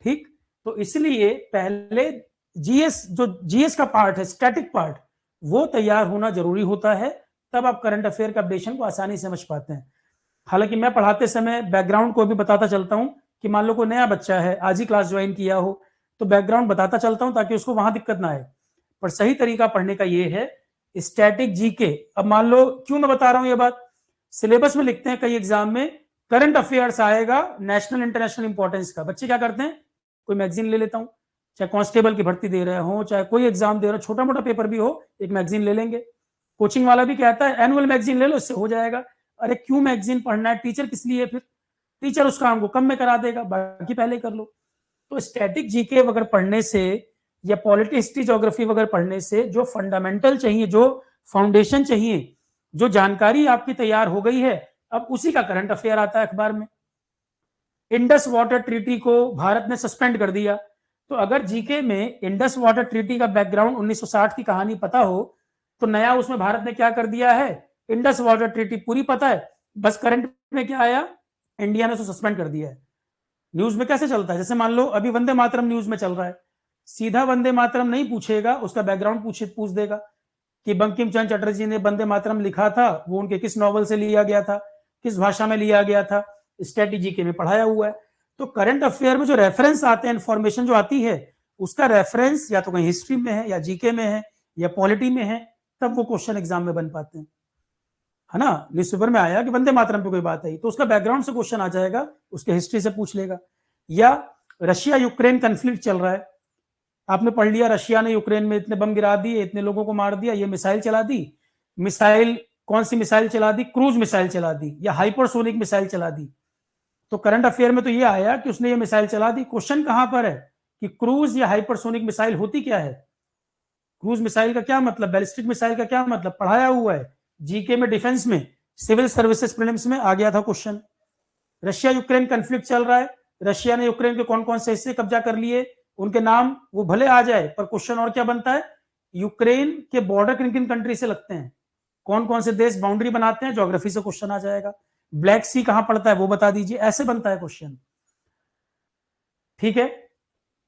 ठीक, तो इसलिए पहले जीएस का पार्ट है, स्टैटिक पार्ट, वो तैयार होना जरूरी होता है, तब आप करंट अफेयर का अपडेशन को आसानी से समझ पाते हैं। हालांकि मैं पढ़ाते समय बैकग्राउंड को भी बताता चलता हूं कि मान लो कोई नया बच्चा है, आज ही क्लास ज्वाइन किया हो, तो बैकग्राउंड बताता चलता हूं ताकि उसको वहां दिक्कत ना आए। पर सही तरीका पढ़ने का ये है, स्टैटिक जीके। अब मान लो क्यों मैं बता रहा हूं ये बात, सिलेबस में लिखते हैं कई एग्जाम में करंट अफेयर्स आएगा नेशनल इंटरनेशनल इंपॉर्टेंस का। बच्चे क्या करते हैं, कोई मैगजीन ले लेता हूं, चाहे कांस्टेबल की भर्ती दे रहे हो, चाहे कोई एग्जाम दे रहे हो, छोटा मोटा पेपर भी हो, एक मैगजीन ले लेंगे। कोचिंग वाला भी कहता है एनुअल मैगजीन ले लो, इससे हो जाएगा। अरे क्यों मैगजीन पढ़ना है, टीचर किस लिए, फिर टीचर उस काम को कम में करा देगा, बाकी पहले कर लो। तो स्टैटिक जीके वगैरह पढ़ने से, या पॉलिटी हिस्ट्री ज्योग्राफी वगैरह पढ़ने से जो फंडामेंटल चाहिए, जो फाउंडेशन चाहिए, जो जानकारी आपकी तैयार हो गई है, अब उसी का करंट अफेयर आता है अखबार में। इंडस वाटर ट्रीटी को भारत ने सस्पेंड कर दिया, तो अगर जीके में इंडस वाटर ट्रीटी का बैकग्राउंड 1960 की कहानी पता हो, तो नया उसमें भारत ने क्या कर दिया है, इंडस वाटर ट्रीटी पूरी पता है, बस करंट में क्या आया, इंडिया ने उसको सस्पेंड कर दिया है। न्यूज में कैसे चलता है, जैसे मान लो अभी वंदे मातरम न्यूज में चल रहा है, सीधा वंदे मातरम नहीं पूछेगा, उसका बैकग्राउंड पूछ देगा कि बंकिम चंद्र चटर्जी ने वंदे मातरम लिखा था, वो उनके किस नॉवल से लिया गया था, किस भाषा में लिया गया था, स्ट्रेटेजी के में पढ़ाया हुआ है। तो करंट अफेयर में जो रेफरेंस आते हैं, इंफॉर्मेशन जो आती है, उसका रेफरेंस या तो कहीं हिस्ट्री में है, या जीके में है, या पॉलिटी में है, तब वो क्वेश्चन एग्जाम में बन पाते हैं, है ना। न्यूज़पेपर में आया कि वंदे मातरम पे कोई बात आई, तो उसका बैकग्राउंड से क्वेश्चन आ जाएगा, उसके हिस्ट्री से पूछ लेगा। या रशिया यूक्रेन कन्फ्लिक्ट चल रहा है, आपने पढ़ लिया रशिया ने यूक्रेन में इतने बम गिरा दिए, इतने लोगों को मार दिया, ये मिसाइल चला दी। मिसाइल कौन सी मिसाइल चला दी, क्रूज मिसाइल चला दी, या हाइपरसोनिक मिसाइल चला दी। तो करंट अफेयर में तो ये आया कि उसने ये मिसाइल चला दी। क्वेश्चन कहां पर है कि क्रूज या हाइपरसोनिक मिसाइल होती क्या है, क्रूज मिसाइल का क्या मतलब, बैलिस्टिक मिसाइल का क्या मतलब, पढ़ाया हुआ है जीके में, डिफेंस में, सिविल सर्विसेज प्रीलिम्स में आ गया था क्वेश्चन। रशिया यूक्रेन कन्फ्लिक्ट चल रहा है, रशिया ने यूक्रेन के कौन कौन से हिस्से कब्जा कर लिए, उनके नाम वो भले आ जाए, पर क्वेश्चन और क्या बनता है, यूक्रेन के बॉर्डर किन किन कंट्री से लगते हैं, कौन कौन से देश बाउंड्री बनाते हैं, ज्योग्राफी से क्वेश्चन आ जाएगा। ब्लैक सी कहां पड़ता है वो बता दीजिए, ऐसे बनता है क्वेश्चन। ठीक है,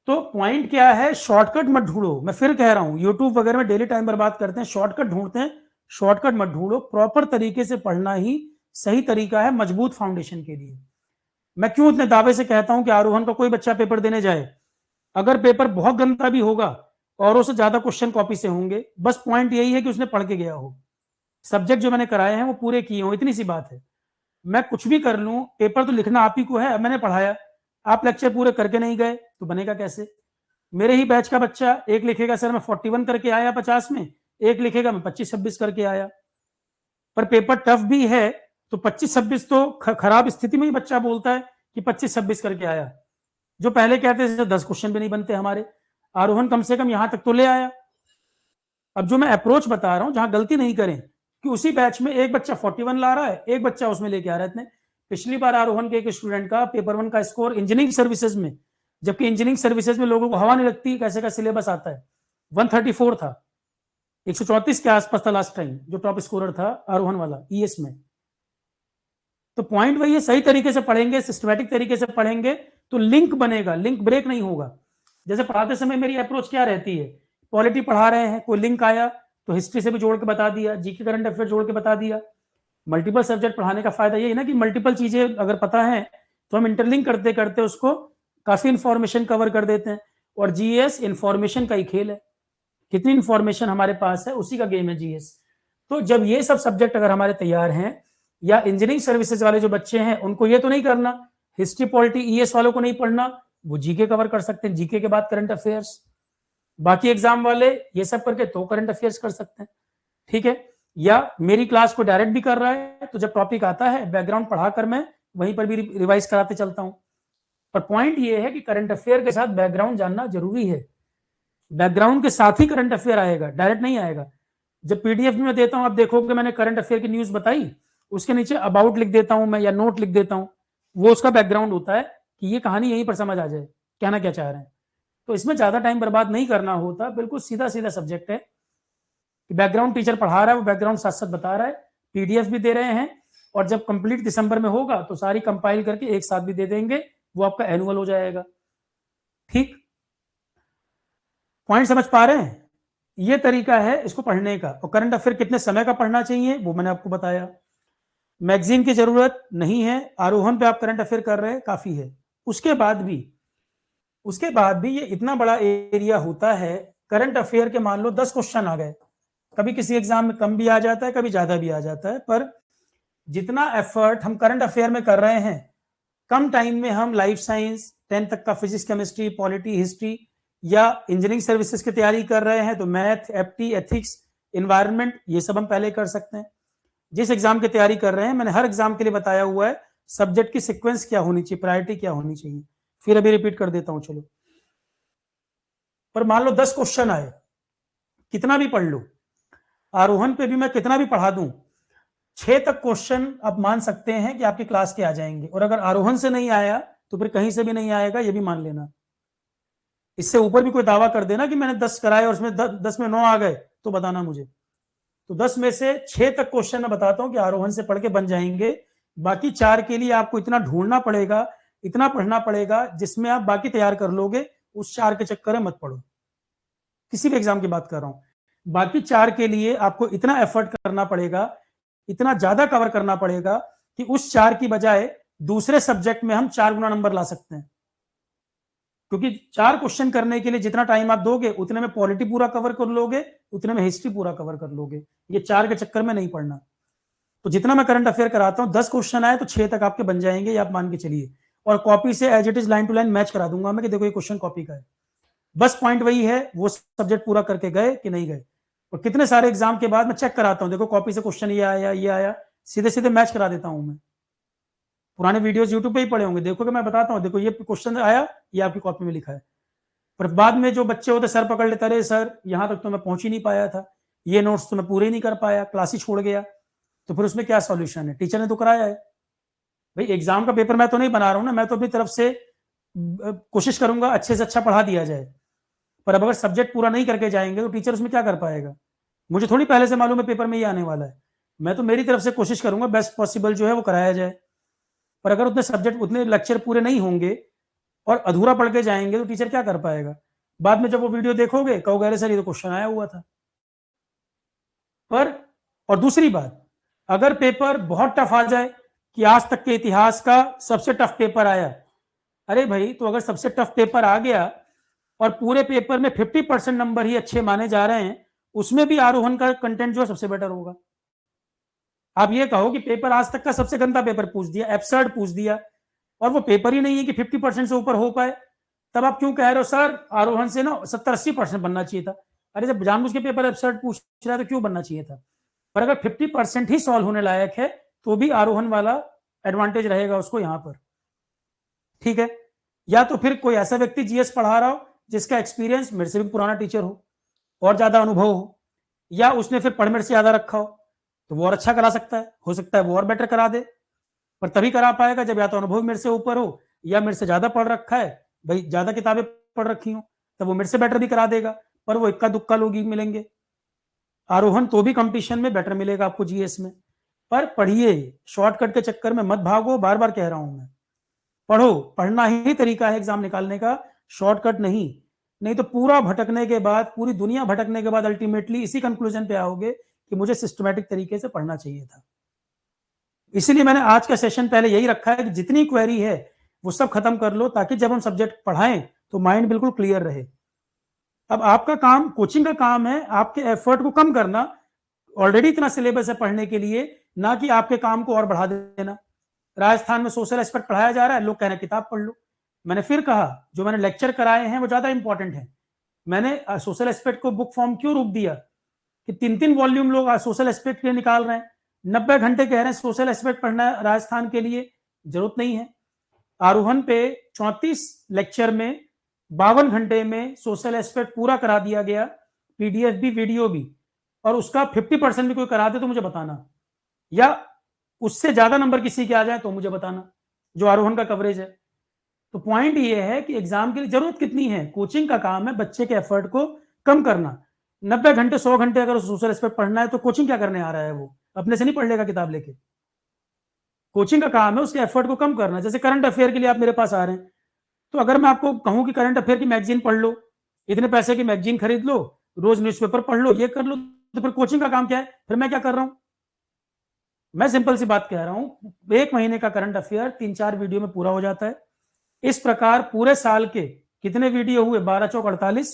तो पॉइंट क्या है, शॉर्टकट मत ढूंढो। मैं फिर कह रहा हूं, यूट्यूब वगैरह में डेली टाइम बर्बाद करते हैं, शॉर्टकट ढूंढते हैं, शॉर्टकट मत ढूंढो। प्रॉपर तरीके से पढ़ना ही सही तरीका है मजबूत फाउंडेशन के लिए। मैं क्यों इतने दावे से कहता हूं कि आरोहन का कोई बच्चा पेपर देने जाए, अगर पेपर बहुत गंदा भी होगा और उससे ज्यादा क्वेश्चन कॉपी से होंगे, बस पॉइंट यही है कि उसने पढ़ के गया हो, सब्जेक्ट जो मैंने कराए हैं वो पूरे किए हो, इतनी सी बात है। मैं कुछ भी कर लूं, पेपर तो लिखना आप ही को है। मैंने पढ़ाया, आप लेक्चर पूरे करके नहीं गए तो बनेगा कैसे। मेरे ही बैच का बच्चा एक लिखेगा सर मैं 41 करके आया 50 में, एक लिखेगा मैं 25-26 करके आया, पर पेपर टफ भी है तो 25-26 तो खराब स्थिति में ही बच्चा बोलता है कि 25-26 करके आया, जो पहले कहते थे 10 क्वेश्चन भी नहीं बनते हमारे। आरोहन कम से कम यहां तक तो ले आया। अब जो मैं अप्रोच बता रहा हूं, जहां गलती नहीं करें कि उसी बैच में एक बच्चा 41 ला रहा है, एक बच्चा उसमें लेके आ रहा है इतने। पिछली बार आरोहन के एक स्टूडेंट का पेपर 1 का स्कोर इंजीनियरिंग सर्विसेज में, जबकि इंजीनियरिंग सर्विसेज में लोगों को हवा नहीं लगती, कैसे का सिलेबस आता है, 134 था, 134 के आसपास था लास्ट टाइम जो टॉप स्कोरर था आरोहन वाला ईएस में। तो पॉइंट वही है, सही तरीके से पढ़ेंगे, सिस्टमैटिक तरीके से पढ़ेंगे तो लिंक बनेगा, लिंक ब्रेक नहीं होगा। जैसे पढ़ाते समय मेरी अप्रोच क्या रहती है, पॉलिटी पढ़ा रहे हैं, कोई लिंक आया तो हिस्ट्री से भी जोड़ के बता दिया, जीके करंट अफेयर जोड़ के बता दिया। मल्टीपल सब्जेक्ट पढ़ाने का फायदा ये है ना कि मल्टीपल चीजें अगर पता है तो हम इंटरलिंक करते करते उसको काफी इंफॉर्मेशन कवर कर देते हैं। और जीएस इंफॉर्मेशन का ही खेल है, कितनी इंफॉर्मेशन हमारे पास है उसी का गेम है जीएस। तो जब ये सब सब्जेक्ट अगर हमारे तैयार हैं, या इंजीनियरिंग सर्विसेज वाले जो बच्चे हैं उनको ये तो नहीं करना, हिस्ट्री पॉलिटी ईएस वालों को नहीं पढ़ना, वो जीके कवर कर सकते हैं, जीके के बाद करंट अफेयर्स। बाकी एग्जाम वाले ये सब करके तो करंट अफेयर्स कर सकते हैं। ठीक है, या मेरी क्लास को डायरेक्ट भी कर रहा है तो जब टॉपिक आता है बैकग्राउंड पढ़ाकर मैं वहीं पर भी रिवाइज कराते चलता हूं। पर पॉइंट ये है कि करंट अफेयर के साथ बैकग्राउंड जानना जरूरी है, बैकग्राउंड के साथ ही करंट अफेयर आएगा, डायरेक्ट नहीं आएगा। जब पीडीएफ में देता हूं, आप देखोगे मैंने करंट अफेयर की न्यूज बताई, उसके नीचे अबाउट लिख देता हूं मैं या नोट लिख देता हूं, वो उसका बैकग्राउंड होता है कि ये कहानी यहीं पर समझ आ जाए कहना क्या चाह रहे हैं। तो इसमें ज्यादा टाइम बर्बाद नहीं करना होता, बिल्कुल सीधा सीधा सब्जेक्ट है कि बैकग्राउंड टीचर पढ़ा रहा है, वो बैकग्राउंड साथ साथ बता रहा है, पीडीएफ भी दे रहे हैं, और जब कंप्लीट दिसंबर में होगा तो सारी कंपाइल करके एक साथ भी दे देंगे, वो आपका एनुअल हो जाएगा। ठीक, पॉइंट समझ पा रहे हैं, ये तरीका है इसको पढ़ने का। और करंट अफेयर कितने समय का पढ़ना चाहिए वो मैंने आपको बताया। मैगजीन की जरूरत नहीं है, आरोहण पे आप करंट अफेयर कर रहे हैं काफी है। उसके बाद भी ये इतना बड़ा एरिया होता है, करंट अफेयर के मान लो 10 क्वेश्चन आ गए, कभी किसी एग्जाम में कम भी आ जाता है, कभी ज्यादा भी आ जाता है, पर जितना एफर्ट हम करंट अफेयर में कर रहे हैं, कम टाइम में हम लाइफ साइंस 10 तक का फिजिक्स केमिस्ट्री पॉलिटी हिस्ट्री, या इंजीनियरिंग सर्विसेज की तैयारी कर रहे हैं तो मैथ एफटी एथिक्स एनवायरनमेंट ये सब हम पहले कर सकते हैं। जिस एग्जाम की तैयारी कर रहे हैं मैंने हर एग्जाम के लिए बताया हुआ है सब्जेक्ट की सीक्वेंस क्या होनी चाहिए, प्रायोरिटी क्या होनी चाहिए, फिर अभी रिपीट कर देता हूं चलो। पर मान लो 10 क्वेश्चन आए, कितना भी पढ़ लो, आरोहण पे भी मैं कितना भी पढ़ा दूं, 6 तक क्वेश्चन आप मान सकते हैं कि आपकी क्लास के आ जाएंगे। और अगर आरोहण से नहीं आया तो फिर कहीं से भी नहीं आएगा, ये भी मान लेना। इससे ऊपर भी कोई दावा कर देना कि मैंने 10 कराए और उसमें 10 में 9 आ गए तो बताना मुझे। तो 10 में से 6 तक क्वेश्चन मैं बताता हूं कि आरोहण से पढ़ के बन जाएंगे। बाकी 4 के लिए आपको इतना ढूंढना पड़ेगा, इतना पढ़ना पड़ेगा जिसमें आप बाकी तैयार कर लोगे, उस 4 के चक्कर में मत पढ़ो। किसी भी एग्जाम की बात कर रहा हूं, बाकी 4 के लिए आपको इतना एफर्ट करना पड़ेगा, इतना ज्यादा कवर करना पड़ेगा कि उस 4 की बजाय दूसरे सब्जेक्ट में हम 4 गुना नंबर ला सकते हैं। क्योंकि 4 क्वेश्चन करने के लिए जितना टाइम आप दोगे उतने में पॉलिटी पूरा कवर कर लोगे, उतने में हिस्ट्री पूरा कवर कर लोगे। ये 4 के चक्कर में नहीं पढ़ना। तो जितना मैं करंट अफेयर कराता हूं, 10 क्वेश्चन आए तो 6 तक आपके बन जाएंगे, ये आप मान के चलिए। और कॉपी से as it is line to line match करा दूंगा मैं कि देखो ये क्वेश्चन कॉपी का है। बस पॉइंट वही है, वो सब्जेक्ट पूरा करके गए कि नहीं गए। और कितने सारे एग्जाम के बाद मैं चेक कराता हूं, देखो कॉपी से क्वेश्चन ये आया, सीधे सीधे मैच करा देता हूं मैं। पुराने वीडियोस यूट्यूब पे ही पड़े होंगे, देखो कि मैं बताता हूँ, देखो ये क्वेश्चन आया, ये आपकी कॉपी में लिखा है। पर बाद में जो बच्चे होते सर पकड़ लेते, अरे सर यहाँ तक तो मैं पहुंच ही नहीं पाया था, ये नोट्स तो मैं पूरे ही नहीं कर पाया, क्लास ही छोड़ गया। तो फिर उसमें क्या सॉल्यूशन है? टीचर ने तो कराया है भाई, एग्जाम का पेपर मैं तो नहीं बना रहा हूँ ना, मैं तो अपनी तरफ से कोशिश करूंगा अच्छे से अच्छा पढ़ा दिया जाए। पर अब अगर सब्जेक्ट पूरा नहीं करके जाएंगे तो टीचर उसमें क्या कर पाएगा? मुझे थोड़ी पहले से मालूम है पेपर में ये आने वाला है, मैं तो मेरी तरफ से कोशिश करूंगा बेस्ट पॉसिबल जो है वो कराया जाए। पर अगर उतने सब्जेक्ट, उतने लेक्चर पूरे नहीं होंगे और अधूरा पढ़ के जाएंगे तो टीचर क्या कर पाएगा? बाद में जब वो वीडियो देखोगे कहोगे अरे सर ये तो क्वेश्चन आया हुआ था। पर और दूसरी बात, अगर पेपर बहुत टफ आ जाए कि आज तक के इतिहास का सबसे टफ पेपर आया, अरे भाई तो अगर सबसे टफ पेपर आ गया और पूरे पेपर में 50% नंबर ही अच्छे माने जा रहे हैं, उसमें भी आरोहण का कंटेंट जो है सबसे बेटर होगा। आप ये कहो कि पेपर आज तक का सबसे गंदा पेपर पूछ दिया, एब्सर्ड पूछ दिया, और वो पेपर ही नहीं है कि 50% से ऊपर हो पाए, तब आप क्यों कह रहे हो सर आरोहण से ना 70-80% बनना चाहिए था? अरे जब जानबूझ के पेपर एब्सर्ड पूछ रहा है तो क्यों बनना चाहिए था? पर अगर 50% ही सॉल्व होने लायक है तो भी आरोहण वाला एडवांटेज रहेगा उसको यहां पर, ठीक है? या तो फिर कोई ऐसा व्यक्ति जीएस पढ़ा रहा हो जिसका एक्सपीरियंस मेरे से भी पुराना टीचर हो और ज्यादा अनुभव हो, या उसने फिर पढ़ मेरे से ज्यादा रखा हो, तो वो और अच्छा करा सकता है, हो सकता है वो और बेटर करा दे। पर तभी करा पाएगा जब या तो अनुभव मेरे से ऊपर हो या मेरे से ज्यादा पढ़ रखा है, भाई ज्यादा किताबें पढ़ रखी हो, तब वो मेरे से बेटर भी करा देगा। पर वो इक्का दुक्का लोग ही मिलेंगे। आरोहण तो भी कंपटीशन में बेटर मिलेगा आपको जीएस में। पर पढ़िए, शॉर्टकट के चक्कर में मत भागो, बार बार कह रहा हूं मैं। पढ़ो, पढ़ना ही तरीका है एग्जाम निकालने का, शॉर्टकट नहीं। नहीं तो पूरा भटकने के बाद, पूरी दुनिया भटकने के बाद अल्टीमेटली इसी कंक्लूजन पे आओगे कि मुझे सिस्टमैटिक तरीके से पढ़ना चाहिए था। इसीलिए मैंने आज का सेशन पहले यही रखा है कि जितनी क्वेरी है वो सब खत्म कर लो, ताकि जब हम सब्जेक्ट पढ़ाएं तो माइंड बिल्कुल क्लियर रहे। अब आपका काम, कोचिंग का काम है आपके एफर्ट को कम करना, ऑलरेडी इतना सिलेबस है पढ़ने के लिए, ना कि आपके काम को और बढ़ा देना। राजस्थान में सोशल एस्पेक्ट पढ़ाया जा रहा है, लोग कह रहे हैं किताब पढ़ लो। मैंने फिर कहा जो मैंने लेक्चर कराए हैं वो ज्यादा इंपॉर्टेंट है। मैंने सोशल एस्पेक्ट को बुक फॉर्म क्यों रूप दिया कि 3-3 वॉल्यूम लोग सोशल एस्पेक्ट के निकाल रहे हैं, 90 घंटे कह रहे हैं सोशल एस्पेक्ट पढ़ना है राजस्थान के लिए, जरूरत नहीं है। आरोहण पे 34 लेक्चर में 52 घंटे में सोशल एस्पेक्ट पूरा करा दिया गया, पीडीएफ भी वीडियो भी, और उसका 50% भी कोई करा दे तो मुझे बताना, या उससे ज्यादा नंबर किसी के आ जाए तो मुझे बताना, जो आरोहण का कवरेज है। तो पॉइंट ये है कि एग्जाम के लिए जरूरत कितनी है, कोचिंग का काम है बच्चे के एफर्ट को कम करना। 90 घंटे 100 घंटे अगर सोशल एस्पेक्ट पढ़ना है तो कोचिंग क्या करने आ रहा है? वो अपने से नहीं पढ़ लेगा किताब लेके। कोचिंग का काम है उसके एफर्ट को कम करना। जैसे करंट अफेयर के लिए आप मेरे पास आ रहे हैं, तो अगर मैं आपको कहूं कि करंट अफेयर की मैगजीन पढ़ लो, इतने पैसे की मैगजीन खरीद लो, रोज न्यूज़पेपर पढ़ लो, ये कर लो, तो फिर कोचिंग का काम क्या है? फिर मैं क्या कर रहा हूं? मैं सिंपल सी बात कह रहा हूं, 1 महीने का करंट अफेयर 3-4 वीडियो में पूरा हो जाता है। इस प्रकार पूरे साल के कितने वीडियो हुए? 12 चौक 48,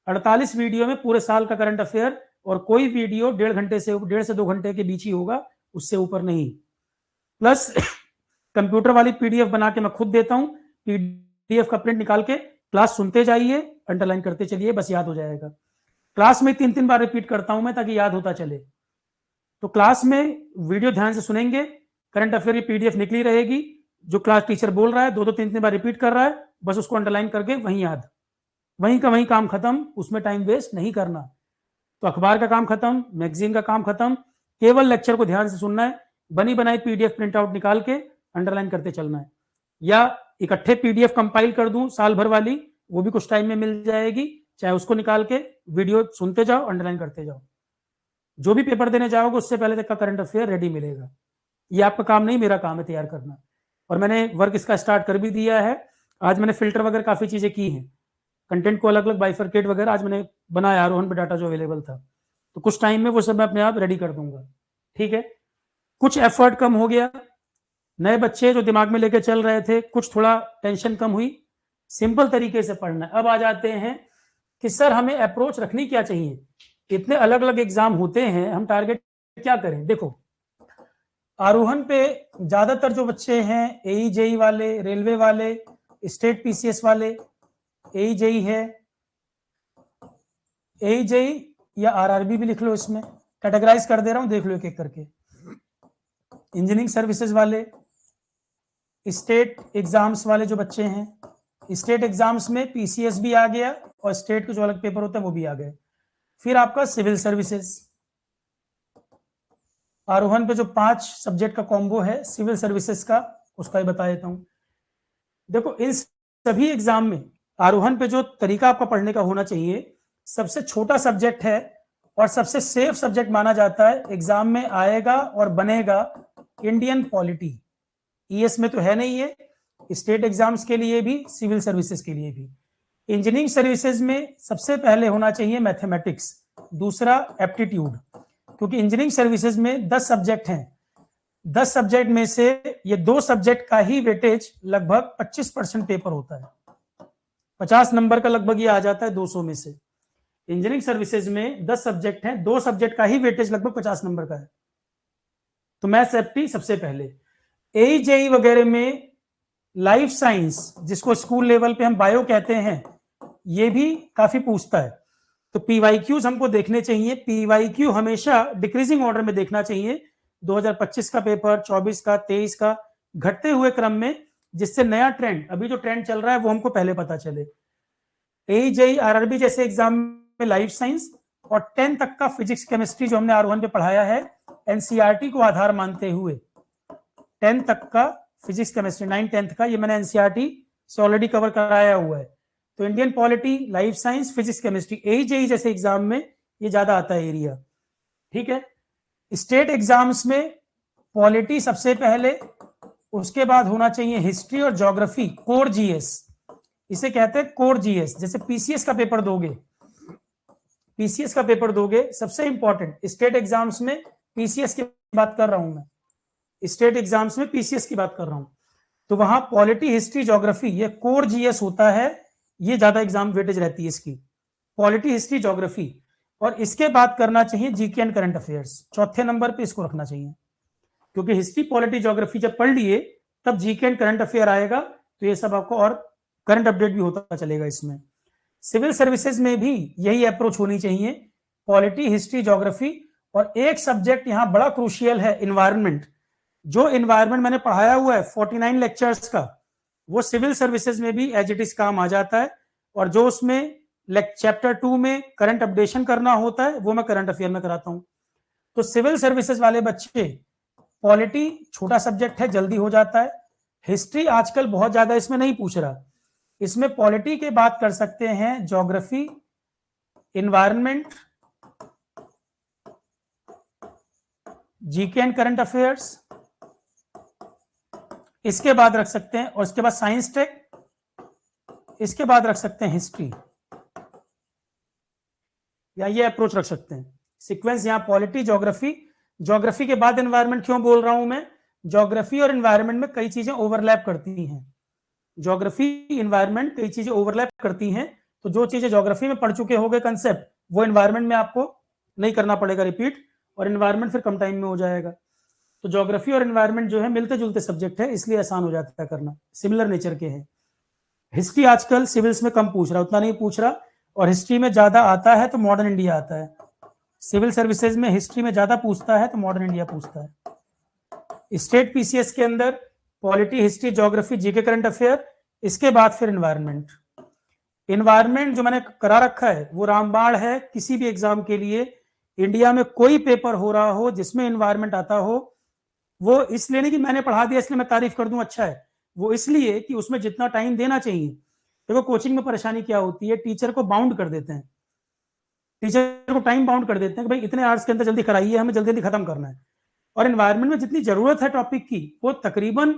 48 वीडियो में पूरे साल का करंट अफेयर, और कोई वीडियो 1.5 से 2 घंटे के बीच ही होगा, उससे ऊपर नहीं। प्लस कंप्यूटर वाली पीडीएफ बना के मैं खुद देता हूं, पीडीएफ का प्रिंट निकाल के क्लास सुनते जाइए, अंडरलाइन करते चलिए, बस याद हो जाएगा। क्लास में 3-3 बार रिपीट करता हूं मैं ताकि याद होता चले। तो क्लास में वीडियो ध्यान से सुनेंगे, करंट अफेयर की पीडीएफ निकली रहेगी, जो क्लास टीचर बोल रहा है 2-3 बार रिपीट कर रहा है, बस उसको अंडरलाइन करके वहीं याद, वहीं का वहीं काम खत्म, उसमें टाइम वेस्ट नहीं करना। तो अखबार का काम खत्म, मैगजीन का काम खत्म, केवल लेक्चर को ध्यान से सुनना है, बनी बनाई पीडीएफ प्रिंट आउट निकाल के अंडरलाइन करते चलना है। या इकट्ठे पीडीएफ कंपाइल कर दूं साल भर वाली, वो भी कुछ टाइम में मिल जाएगी, चाहे उसको निकाल के वीडियो सुनते जाओ, अंडरलाइन करते जाओ। जो भी पेपर देने जाओगे उससे पहले तक का करंट अफेयर रेडी मिलेगा। ये आपका काम नहीं, मेरा काम है तैयार करना, और मैंने वर्क इसका स्टार्ट कर भी दिया है। आज मैंने फिल्टर वगैरह काफी चीजें की हैं, कंटेंट को अलग अलग बाइफरकेट वगैरह आज मैंने बनाया, आरोहण पे डाटा जो अवेलेबल था, तो कुछ टाइम में वो सब मैं अपने आप रेडी कर दूंगा, ठीक है? कुछ एफर्ट कम हो गया, नए बच्चे जो दिमाग में लेके चल रहे थे, कुछ थोड़ा टेंशन कम हुई, सिंपल तरीके से पढ़ना है। अब आ जाते हैं कि सर हमें अप्रोच रखनी क्या चाहिए, इतने अलग अलग एग्जाम होते हैं, हम टारगेट क्या करें? देखो, आरोहण पे ज्यादातर जो बच्चे हैं एई जेई वाले, रेलवे वाले, स्टेट पीसीएस वाले, एई जेई है, एई जेई या आरआरबी भी लिख लो, इसमें कैटेगराइज कर दे रहा हूं, देख लो एक एक करके। इंजीनियरिंग सर्विसेज वाले, स्टेट एग्जाम्स वाले जो बच्चे हैं, स्टेट एग्जाम्स में पीसीएस भी आ गया और स्टेट के जो अलग पेपर होता है वो भी आ गए। फिर आपका सिविल सर्विसेज, आरोहण पे जो 5 सब्जेक्ट का कॉम्बो है सिविल सर्विसेज का, उसका ही बता देता हूं। देखो इन सभी एग्जाम में आरोहण पे जो तरीका आपका पढ़ने का होना चाहिए, सबसे छोटा सब्जेक्ट है और सबसे सेफ सब्जेक्ट माना जाता है, एग्जाम में आएगा और बनेगा इंडियन पॉलिटी। ईएस में तो है नहीं है, स्टेट एग्जाम्स के लिए भी, सिविल सर्विसेज के लिए भी। इंजीनियरिंग सर्विसेज में सबसे पहले होना चाहिए मैथमेटिक्स, दूसरा एप्टीट्यूड, क्योंकि इंजीनियरिंग सर्विसेज में 10 सब्जेक्ट हैं। 10 सब्जेक्ट में से ये 2 सब्जेक्ट का ही वेटेज लगभग 25% पेपर होता है, 50 नंबर का लगभग ये आ जाता है 200 में से। इंजीनियरिंग सर्विसेज में 10 सब्जेक्ट हैं, 2 सब्जेक्ट का ही वेटेज लगभग 50 नंबर का है। तो मैथ्स एप्टी सबसे पहले। एईजेई वगैरह में लाइफ साइंस, जिसको स्कूल लेवल पे हम बायो कहते हैं, ये भी काफी पूछता है। तो पीवाईक्यूज हमको देखने चाहिए, पीवाईक्यू हमेशा डिक्रीजिंग ऑर्डर में देखना चाहिए, 2025 का पेपर, 24 का, 23 का, घटते हुए क्रम में, जिससे नया ट्रेंड, अभी जो ट्रेंड चल रहा है वो हमको पहले पता चले। एईजेई, आरआरबी जैसे एग्जाम में लाइफ साइंस और 10 तक का फिजिक्स केमिस्ट्री जो हमने आरोहण पे पढ़ाया है, एनसीईआरटी को आधार मानते हुए 10 तक का फिजिक्स केमिस्ट्री, 9 10th का, ये मैंने एनसीईआरटी से ऑलरेडी कवर कराया हुआ है। तो Indian polity, life science, physics chemistry, एईजेई जैसे एग्जाम में ये ज्यादा आता है एरिया। ठीक है। स्टेट एग्जाम्स में पॉलिटी सबसे पहले, उसके बाद होना चाहिए हिस्ट्री और ज्योग्राफी, कोर जीएस, इसे कहते हैं कोर जीएस। जैसे पीसीएस का पेपर दोगे, पीसीएस का पेपर दोगे, सबसे इंपॉर्टेंट स्टेट एग्जाम्स में, पीसीएस की बात कर रहा हूं मैं, स्टेट एग्जाम्स में पीसीएस की बात कर रहा हूं, तो वहां पॉलिटी, हिस्ट्री, ज्योग्राफी, ये कोर जीएस होता है, ये ज्यादा एग्जाम वेटेज रहती है इसकी, पॉलिटी, हिस्ट्री, ज्योग्राफी। और इसके बाद करना चाहिए जीके एंड करंट अफेयर्स, चौथे नंबर पे इसको रखना चाहिए, क्योंकि हिस्ट्री, पॉलिटी, ज्योग्राफी जब पढ़ लिए तब जीके एंड करंट अफेयर आएगा, तो ये सब आपको, और करंट अपडेट भी होता चलेगा इसमें। सिविल सर्विसेज में भी यही अप्रोच होनी चाहिए, पॉलिटी, हिस्ट्री, ज्योग्राफी, और एक सब्जेक्ट यहां बड़ा क्रूशियल है, इन्वायरमेंट। जो इन्वायरमेंट मैंने पढ़ाया हुआ है 49 लेक्चर्स का, वो सिविल सर्विसेज में भी एज इट इज काम आ जाता है, और जो उसमें चैप्टर 2 में करंट अपडेशन करना होता है वो मैं करंट अफेयर में कराता हूं। तो सिविल सर्विसेज वाले बच्चे, पॉलिटी छोटा सब्जेक्ट है, जल्दी हो जाता है। हिस्ट्री आजकल बहुत ज्यादा इसमें नहीं पूछ रहा, इसमें पॉलिटी के बात कर सकते हैं, geography, environment, GK and current affairs, इसके बाद रख सकते हैं, और इसके बाद साइंस टेक, इसके बाद रख सकते हैं हिस्ट्री, या ये अप्रोच रख सकते हैं सीक्वेंस, यहां पॉलिटी, ज्योग्राफी, ज्योग्राफी के बाद एनवायरमेंट। क्यों बोल रहा हूं मैं, ज्योग्राफी और एनवायरमेंट में कई चीजें ओवरलैप करती हैं, ज्योग्राफी, एनवायरमेंट कई चीजें ओवरलैप करती हैं, तो जो चीजें ज्योग्राफी में पढ़ चुके होंगे कंसेप्ट, वो एनवायरमेंट में आपको नहीं करना पड़ेगा रिपीट, और एनवायरमेंट फिर कम टाइम में हो जाएगा। तो ज्योग्राफी और एनवायरमेंट जो है मिलते जुलते सब्जेक्ट है, इसलिए आसान हो जाता है करना, सिमिलर नेचर के हैं। हिस्ट्री आजकल सिविल्स में कम पूछ रहा, उतना नहीं पूछ रहा, और हिस्ट्री में ज्यादा आता है तो मॉडर्न इंडिया आता है, सिविल सर्विसेज में हिस्ट्री में ज्यादा पूछता है तो मॉडर्न इंडिया पूछता है। स्टेट पीसीएस के अंदर polity, history, geography, GK, current affair, इसके बाद फिर एनवायरमेंट। एनवायरमेंट जो मैंने करा रखा है वो रामबाण है किसी भी एग्जाम के लिए, इंडिया में कोई पेपर हो रहा हो जिसमें एनवायरमेंट आता हो, वो इसलिए नहीं कि मैंने पढ़ा दिया इसलिए मैं तारीफ कर दूं अच्छा है, वो इसलिए कि उसमें जितना टाइम देना चाहिए। देखो कोचिंग में परेशानी क्या होती है, टीचर को बाउंड कर देते हैं, टीचर को टाइम बाउंड कर देते हैं कि भाई इतने आवर्स के अंदर जल्दी कराइए, हमें जल्दी जल्दी खत्म करना है। और एनवायरमेंट में जितनी जरूरत है टॉपिक की, वो तकरीबन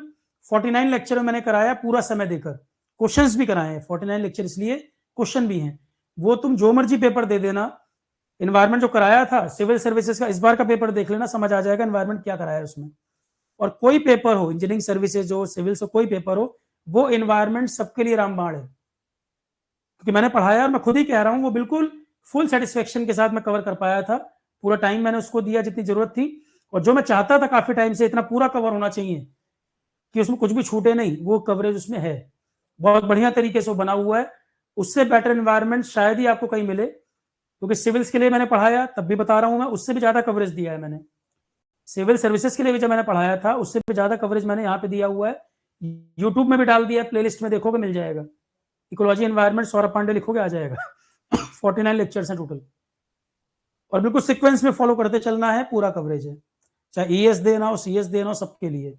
49 लेक्चर में मैंने कराया पूरा समय देकर, क्वेश्चंस भी कराए हैं 49 लेक्चर, इसलिए क्वेश्चन भी हैं। वो तुम जो मर्जी पेपर दे देना, एनवायरमेंट जो कराया था सिविल सर्विसेज का, इस बार का पेपर देख लेना, समझ आ जाएगा एनवायरमेंट क्या कराया है उसमें। और कोई पेपर हो, इंजीनियरिंग सर्विसेज हो, सिविल से कोई पेपर हो, वो एनवायरमेंट सबके लिए रामबाण है, क्योंकि मैंने पढ़ाया और मैं खुद ही कह रहा हूं, वो बिल्कुल फुल सेटिस्फेक्शन के साथ मैं कवर कर पाया था, पूरा टाइम मैंने उसको दिया जितनी जरूरत थी, और जो मैं चाहता था काफी टाइम से, इतना पूरा कवर होना चाहिए कि उसमें कुछ भी छूटे नहीं, वो कवरेज उसमें है, बहुत बढ़िया तरीके से बना हुआ है। उससे बेटर एनवायरमेंट शायद ही आपको कहीं मिले, क्योंकि सिविल्स के लिए मैंने पढ़ाया, तब भी बता रहा हूं मैं, उससे भी ज्यादा कवरेज दिया है मैंने। सिविल सर्विसेज के लिए भी जब मैंने पढ़ाया था उससे भी ज्यादा कवरेज मैंने यहाँ पे दिया हुआ है, यूट्यूब में भी डाल दिया, प्लेलिस्ट में देखोगे मिल जाएगा। इकोलॉजी एनवायरनमेंट सौरभ पांडे लिखोगे आ जाएगा। 49 लेक्चर्स हैं टोटल, और बिल्कुल सीक्वेंस में फॉलो करते चलना है, पूरा कवरेज है, चाहे ईएस देना हो, सीएस देना हो, सबके लिए।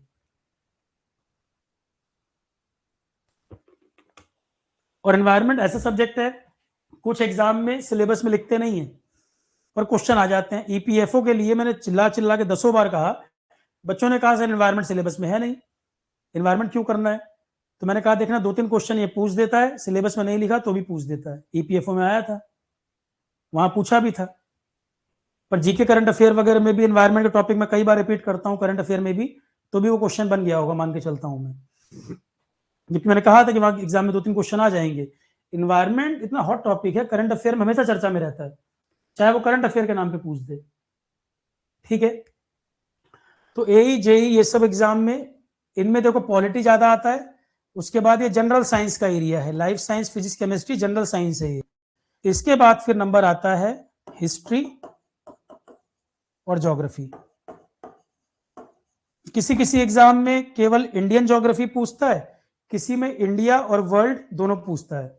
और एनवायरनमेंट ऐसा सब्जेक्ट है, कुछ एग्जाम में सिलेबस में लिखते नहीं है पर क्वेश्चन आ जाते हैं। ईपीएफओ के लिए मैंने चिल्ला चिल्ला के 10 बार कहा, बच्चों ने कहा सर एनवायरनमेंट सिलेबस में है नहीं, एनवायरनमेंट क्यों करना है? तो मैंने कहा देखना 2-3 क्वेश्चन ये पूछ देता है, सिलेबस में नहीं लिखा तो भी पूछ देता है। ईपीएफओ में आया था, वहां पूछा भी था। पर जीके करंट अफेयर वगैरह में भी एनवायरनमेंट के टॉपिक में कई बार रिपीट करता हूँ, करंट अफेयर में भी, तो भी वो क्वेश्चन बन गया होगा, मान के चलता हूँ मैं। जबकि मैंने कहा था कि वहां एग्जाम में 2-3 क्वेश्चन आ जाएंगे। इन्वायरमेंट इतना हॉट टॉपिक है, करंट अफेयर में हमेशा चर्चा में रहता है, चाहे वो करंट अफेयर के नाम पे पूछ दे। ठीक है, तो एई जेई ये सब एग्जाम में, इनमें देखो पॉलिटी ज्यादा आता है, उसके बाद ये जनरल साइंस का एरिया है, life science, physics, chemistry, general science है ये। इसके बाद फिर नंबर आता है हिस्ट्री और ज्योग्राफी। किसी किसी एग्जाम में केवल इंडियन ज्योग्राफी पूछता है, किसी में इंडिया और वर्ल्ड दोनों पूछता है।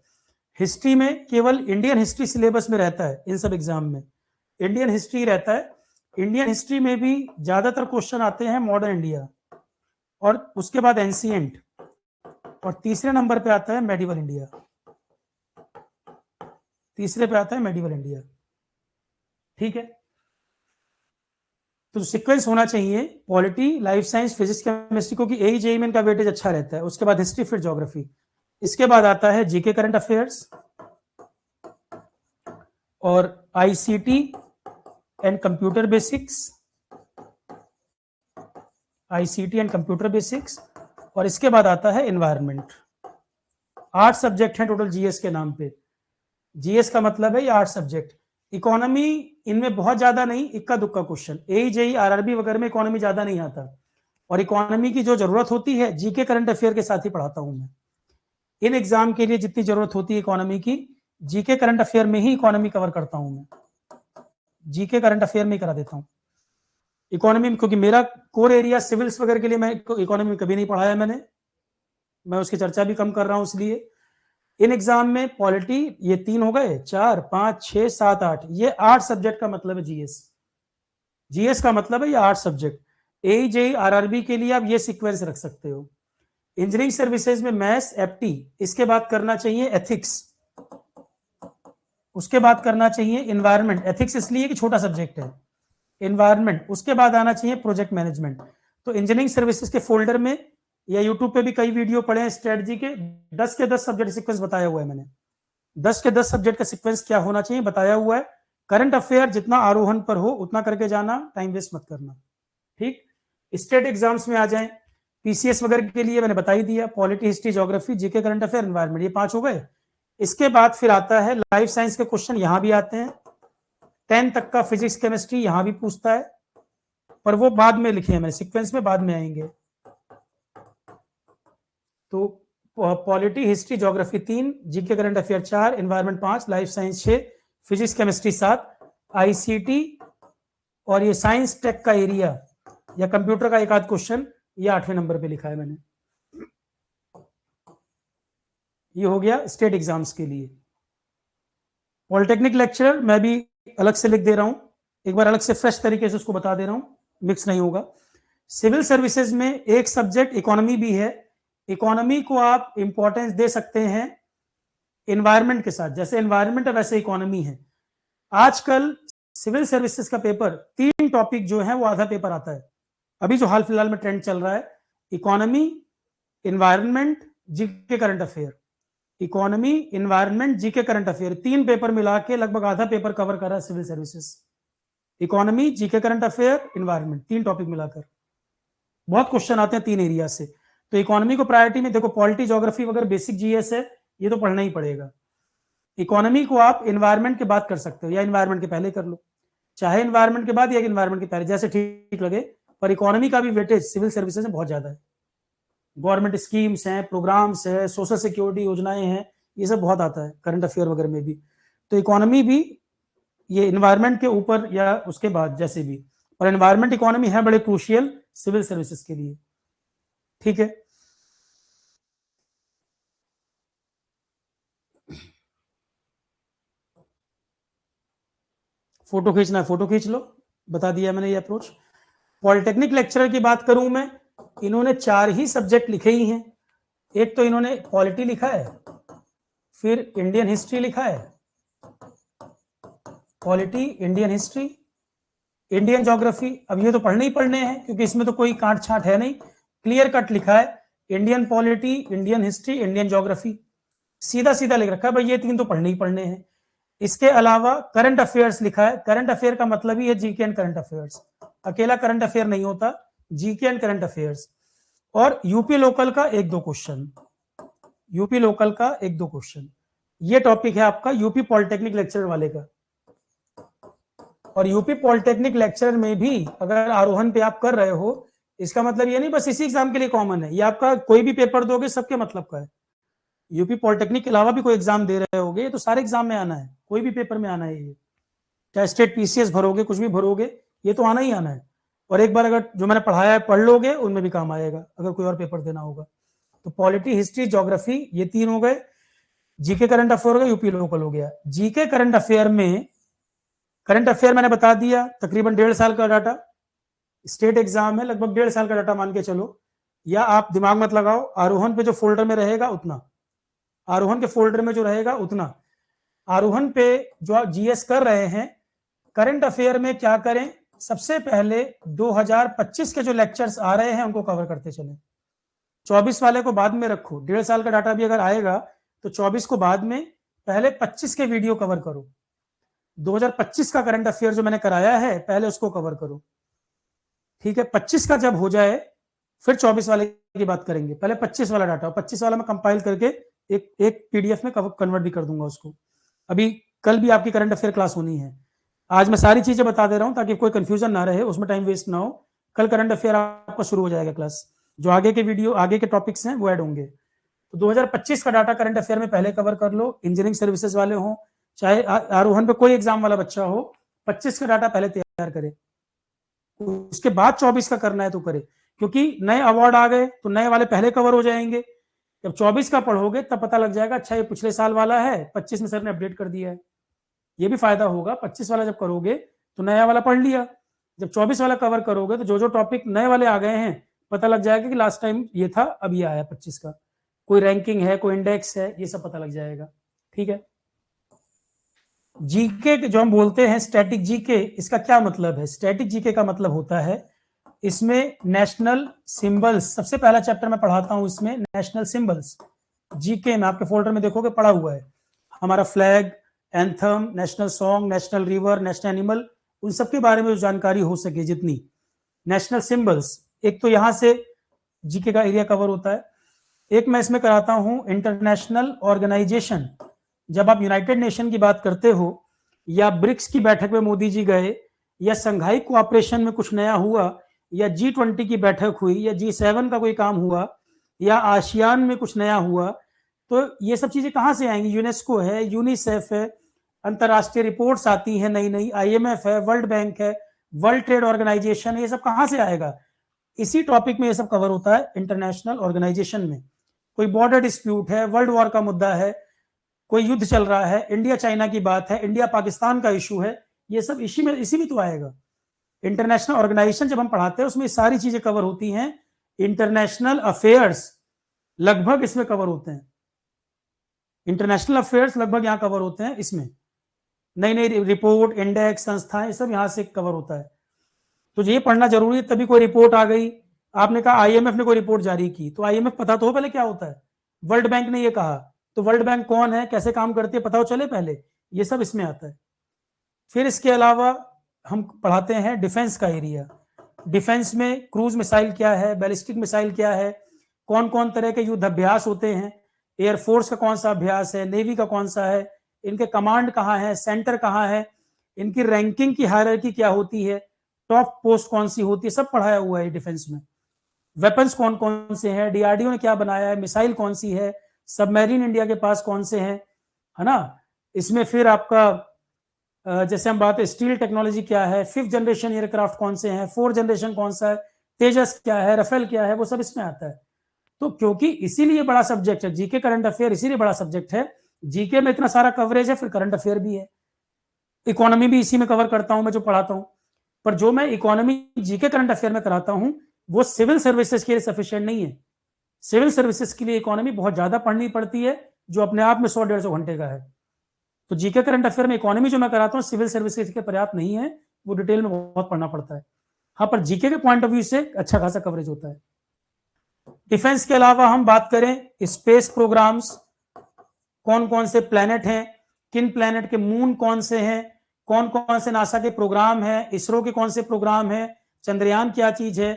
हिस्ट्री में केवल इंडियन हिस्ट्री सिलेबस में रहता है, इन सब एग्जाम में इंडियन हिस्ट्री रहता है। इंडियन हिस्ट्री में भी ज्यादातर क्वेश्चन आते हैं मॉडर्न इंडिया, और उसके बाद एंशिएंट, और तीसरे नंबर पे आता है मेडिवल इंडिया। तीसरे पे आता है मेडिवल इंडिया। ठीक है, तो सीक्वेंस होना चाहिए polity, life science, physics, chemistry, क्योंकि एई जेई में इनका वेटेज अच्छा रहता है। उसके बाद हिस्ट्री, फिर ज्योग्राफी। इसके बाद आता है जीके करंट अफेयर्स और ICT and computer basics, ICT and computer basics, और इसके बाद आता है एनवायरनमेंट। 8 सब्जेक्ट हैं टोटल जीएस के नाम पे। जीएस का मतलब है ये 8 सब्जेक्ट। इकोनॉमी इनमें बहुत ज्यादा नहीं, इक्का दुक्का क्वेश्चन, एई जेई आरआरबी वगैरह में इकोनॉमी ज्यादा नहीं आता, और इकोनॉमी की जो जरूरत होती है जीके करंट अफेयर के साथ ही पढ़ाता हूं मैं। इन एग्जाम के लिए जितनी जरूरत होती है इकोनॉमी की, जीके करंट अफेयर में ही इकोनॉमी कवर करता हूं मैं, जीके करंट अफेयर में ही करा देता हूं इकोनॉमी में, क्योंकि मेरा कोर एरिया सिविल्स वगैरह के लिए मैं इकोनॉमी में कभी नहीं पढ़ाया मैंने, मैं उसकी चर्चा भी कम कर रहा हूं। इसलिए इन एग्जाम में पॉलिटी ये 3 हो गए, 4, 5, 6, 7, 8, ये 8 सब्जेक्ट का मतलब है जीएस। जीएस का मतलब है ये 8 सब्जेक्ट। एई जेई आरआरबी के लिए आप ये सीक्वेंस रख सकते हो। इंजीनियरिंग सर्विसेज में मैथ्स, एप्टी, इसके बाद करना चाहिए एथिक्स, उसके बाद करना चाहिए एनवायरनमेंट, एथिक्स इसलिए कि छोटा सब्जेक्ट है, एनवायरनमेंट, उसके बाद आना चाहिए प्रोजेक्ट मैनेजमेंट। तो इंजीनियरिंग सर्विसेज के फोल्डर में या यूट्यूब पे भी कई वीडियो पढ़े हैं स्ट्रेटजी के, 10 के 10 सब्जेक्ट सीक्वेंस बताया हुआ है मैंने, 10 के 10 सब्जेक्ट का सीक्वेंस क्या होना चाहिए बताया हुआ है। करंट अफेयर जितना आरोहण पर हो उतना करके जाना, टाइम वेस्ट मत करना। ठीक, स्टेट एग्जाम्स में आ जाए, पीसीएस वगैरह के लिए मैंने बता ही दिया, polity, history, geography, GK current affair, environment, ये 5 हो गए। इसके बाद फिर आता है लाइफ साइंस के क्वेश्चन, यहां भी आते हैं 10 तक का, फिजिक्स, केमिस्ट्री यहां भी पूछता है, पर वो बाद में लिखे हैं मैंने, सीक्वेंस में बाद में आएंगे। तो polity, history, geography 3, GK current affair 4, environment 5, life science 6, physics chemistry 7, ICT और ये साइंस टेक का एरिया या कंप्यूटर का एक आध क्वेश्चन, ये 8वें नंबर पे लिखा है मैंने। ये हो गया स्टेट एग्जाम्स के लिए। पॉलिटेक्निक लेक्चरर मैं भी अलग से लिख दे रहा हूं, एक बार अलग से फ्रेश तरीके से उसको बता दे रहा हूं, मिक्स नहीं होगा। सिविल सर्विसेज में एक सब्जेक्ट इकोनॉमी भी है, इकोनॉमी को आप इंपॉर्टेंस दे सकते हैं एनवायरनमेंट के साथ, जैसे एनवायरनमेंट है वैसे इकोनॉमी है। आजकल सिविल सर्विसेज का पेपर 3 टॉपिक जो है वो आधा पेपर आता है, अभी जो हाल फिलहाल में ट्रेंड चल रहा है, economy, environment, GK current affair, economy, environment, GK current affair, 3 paper मिला के लगभग आधा पेपर कवर कर रहा है civil services. Economy, GK current affair, environment, 3 topic मिलाकर बहुत क्वेश्चन आते हैं 3 एरिया से। तो इकोनॉमी को प्रायोरिटी में देखो, पॉलिटी, ज्योग्राफी वगैरह बेसिक जीएस है, ये तो पढ़ना ही पड़ेगा। इकोनॉमी को आप एनवायरनमेंट के बाद कर सकते हो या एनवायरनमेंट के पहले कर लो, चाहे एनवायरनमेंट के बाद या एनवायरनमेंट के पहले, जैसे ठीक लगे। पर इकोनॉमी का भी वेटेज सिविल सर्विसेज में बहुत ज्यादा है, गवर्नमेंट स्कीम्स हैं, प्रोग्राम्स है, सोशल सिक्योरिटी योजनाएं हैं, ये सब बहुत आता है करंट अफेयर वगैरह में भी। तो इकोनॉमी भी ये एनवायरनमेंट के ऊपर या उसके बाद जैसे भी, और एनवायरनमेंट इकोनॉमी है बड़े क्रूशियल सिविल सर्विसेज के लिए। ठीक है, फोटो खींचना है फोटो खींच लो, बता दिया मैंने ये अप्रोच। पॉलिटेक्निक लेक्चरर की बात करूं मैं, इन्होंने 4 ही सब्जेक्ट लिखे ही हैं। एक तो इन्होंने पॉलिटी लिखा है, फिर इंडियन हिस्ट्री लिखा है, polity, Indian history, Indian geography. अब ये तो पढ़ने ही पढ़ने हैं क्योंकि इसमें तो कोई काट छाट है नहीं, क्लियर कट लिखा है, Indian polity, Indian history, Indian geography, सीधा सीधा लिख रखा है भाई, ये 3 तो पढ़ने ही पढ़ने हैं। इसके अलावा करंट अफेयर्स लिखा है। करंट अफेयर का मतलब ही है जीके एंड करंट अफेयर्स, अकेला करंट अफेयर नहीं होता, जीके एंड करंट अफेयर्स। और यूपी लोकल का 1-2 क्वेश्चन, यूपी लोकल का 1-2 क्वेश्चन, ये टॉपिक है आपका यूपी पॉलिटेक्निक लेक्चरर वाले का। और यूपी पॉलिटेक्निक लेक्चरर में भी अगर आरोहण पे आप कर रहे हो, इसका मतलब ये नहीं बस इसी एग्जाम के लिए कॉमन है, ये आपका कोई भी पेपर दोगे सबके मतलब का है। यूपी पॉलिटेक्निक के अलावा भी कोई एग्जाम दे रहे होगे, ये तो सारे एग्जाम में आना है, कोई भी पेपर में आना है ये, चाहे स्टेट पीसीएस भरोगे, कुछ भी भरोगे, ये तो आना ही आना है। और एक बार अगर जो मैंने पढ़ाया है पढ़ लोगे, उनमें भी काम आएगा अगर कोई और पेपर देना होगा। तो पॉलिटी, हिस्ट्री, ज्योग्राफी, ये 3 हो गए। जीके करंट अफेयर हो गया, यूपी लोकल हो गया। जीके करंट अफेयर में, करंट अफेयर मैंने बता दिया तकरीबन 1.5 साल का डाटा, स्टेट एग्जाम है लगभग 1.5 साल का डाटा मान के चलो, या आप दिमाग मत लगाओ, आरोहण पे जो फोल्डर में रहेगा उतना, आरोहण के फोल्डर में जो रहेगा उतना। आरोहण पे जो आप जीएस कर रहे हैं, करंट अफेयर में क्या करें, सबसे पहले 2025 के जो लेक्चर्स आ रहे हैं उनको कवर करते चले। 24 वाले को बाद में रखो, 1.5 साल का डाटा भी अगर आएगा तो 24 को बाद में, पहले 25 के वीडियो कवर करो। 2025 का करंट अफेयर जो मैंने कराया है पहले उसको कवर करो, ठीक है। 25 का जब हो जाए फिर 24 वाले की बात करेंगे, पहले 25 वाला डाटा, 25 वाला मैं कंपाइल करके एक पीडीएफ में कन्वर्ट भी कर दूंगा उसको। अभी कल भी आपकी करंट अफेयर क्लास होनी है, आज मैं सारी चीजें बता दे रहा हूं ताकि कोई कंफ्यूजन ना रहे, उसमें टाइम वेस्ट ना हो। कल करंट अफेयर आपका शुरू हो जाएगा क्लास, जो आगे के वीडियो, आगे के टॉपिक्स हैं वो ऐड होंगे। तो 2025 का डाटा करंट अफेयर में पहले कवर कर लो, इंजीनियरिंग सर्विसेज वाले हो, चाहे आरोहण पे कोई एग्जाम वाला बच्चा हो, 25 का डाटा पहले तैयार करे, उसके बाद 24 का करना है तो करे, क्योंकि नए अवार्ड आ गए तो नए वाले पहले कवर हो जाएंगे। जब 24 का पढ़ोगे तब पता लग जाएगा अच्छा ये पिछले साल वाला है, 25 में सर ने अपडेट कर दिया है, ये भी फायदा होगा। 25 वाला जब करोगे तो नया वाला पढ़ लिया, जब 24 वाला कवर करोगे तो जो जो टॉपिक नए वाले आ गए हैं पता लग जाएगा कि लास्ट टाइम ये था अब ये आया 25 का, कोई रैंकिंग है, कोई इंडेक्स है, ये सब पता लग जाएगा, ठीक है। जीके जो हम बोलते हैं स्टैटिक जीके, इसका क्या मतलब है? स्टैटिक जीके का मतलब होता है इसमें नेशनल सिंबल्स, सबसे पहला चैप्टर मैं पढ़ाता हूं इसमें, नेशनल सिंबल्स। जीके में आपके फोल्डर में देखोगे पढ़ा हुआ है, हमारा flag, anthem, national song, national river, national animal, उन सब के बारे में जो जानकारी हो सके जितनी, नेशनल सिंबल्स। एक तो यहां से जीके का एरिया कवर होता है। एक मैं इसमें कराता हूं इंटरनेशनल ऑर्गेनाइजेशन। जब आप यूनाइटेड नेशन की बात करते हो, या ब्रिक्स की बैठक में मोदी जी गए, या संघाई कोऑपरेशन में कुछ नया हुआ, या G20 की बैठक हुई, या G7 का कोई काम हुआ, या आसियान में कुछ नया हुआ, तो ये सब चीजें कहां से आएंगी? यूनेस्को है, यूनिसेफ है, अंतरराष्ट्रीय रिपोर्ट्स आती हैं नई नई, IMF है, वर्ल्ड बैंक है, वर्ल्ड ट्रेड ऑर्गेनाइजेशन है, ये सब कहां से आएगा? इसी टॉपिक में ये सब कवर होता है इंटरनेशनल ऑर्गेनाइजेशन में। कोई बॉर्डर डिस्प्यूट है, वर्ल्ड वॉर का मुद्दा है, कोई युद्ध चल रहा है, इंडिया चाइना की बात है, इंडिया पाकिस्तान का इशू है, ये सब इसी में तो आएगा। इंटरनेशनल ऑर्गेनाइजेशन जब हम पढ़ाते हैं उसमें सारी चीजें कवर होती हैं। इंटरनेशनल अफेयर्स लगभग इसमें कवर होते हैं, इंटरनेशनल अफेयर्स लगभग यहाँ कवर होते हैं इसमें, नई नई रिपोर्ट, इंडेक्स, संस्थाएं, सब यहाँ से कवर होता है। तो ये पढ़ना जरूरी है, तभी कोई रिपोर्ट आ गई, आपने कहा IMF ने कोई रिपोर्ट जारी की, तो IMF पता तो हो पहले क्या होता है, वर्ल्ड बैंक ने ये कहा, तो वर्ल्ड बैंक कौन है, कैसे काम करती है, पता हो चले पहले, ये सब इसमें आता है। फिर इसके अलावा हम पढ़ाते हैं डिफेंस का एरिया। डिफेंस में क्रूज मिसाइल क्या है, बैलिस्टिक मिसाइल क्या है, कौन कौन तरह के युद्ध अभ्यास होते हैं, एयरफोर्स का कौन सा अभ्यास है, नेवी का कौन सा है, इनके कमांड कहाँ है, सेंटर कहाँ है, इनकी रैंकिंग की हायरार्की क्या होती है, टॉप पोस्ट कौन सी होती है, सब पढ़ाया हुआ है डिफेंस में। वेपन्स कौन कौन से हैं, DRDO ने क्या बनाया है, मिसाइल कौन सी है, सबमरीन इंडिया के पास कौन से हैं, है ना। इसमें फिर आपका जैसे हम बात है स्टील टेक्नोलॉजी क्या है, 5th जनरेशन एयरक्राफ्ट कौन से हैं, 4th जनरेशन कौन सा है, तेजस क्या है, रफेल क्या है, वो सब इसमें आता है। तो क्योंकि इसीलिए बड़ा सब्जेक्ट है जीके करंट अफेयर, इसीलिए बड़ा सब्जेक्ट है। जीके में इतना सारा कवरेज है, फिर करंट अफेयर भी है। इकोनॉमी भी इसी में कवर करता हूं मैं जो पढ़ाता हूं, पर जो मैं इकोनॉमी जीके करंट अफेयर में कराता हूं वो सिविल सर्विसेज के लिए सफिशिएंट नहीं है। सिविल सर्विसेज के लिए इकोनॉमी बहुत ज्यादा पढ़नी पड़ती है, जो अपने आप में 100-150 घंटे का है। तो जीके करंट अफेयर में इकोनॉमी जो मैं कराता हूँ सिविल सर्विसेज के पर्याप्त नहीं है, वो डिटेल में बहुत पढ़ना पड़ता है। हाँ, पर जीके के पॉइंट ऑफ व्यू से अच्छा खासा कवरेज होता है। डिफेंस के अलावा हम बात करें स्पेस प्रोग्राम्स, कौन कौन से प्लेनेट हैं, किन प्लेनेट के मून कौन से हैं, कौन कौन से नासा के प्रोग्राम हैं, इसरो के कौन से प्रोग्राम हैं, चंद्रयान क्या चीज है,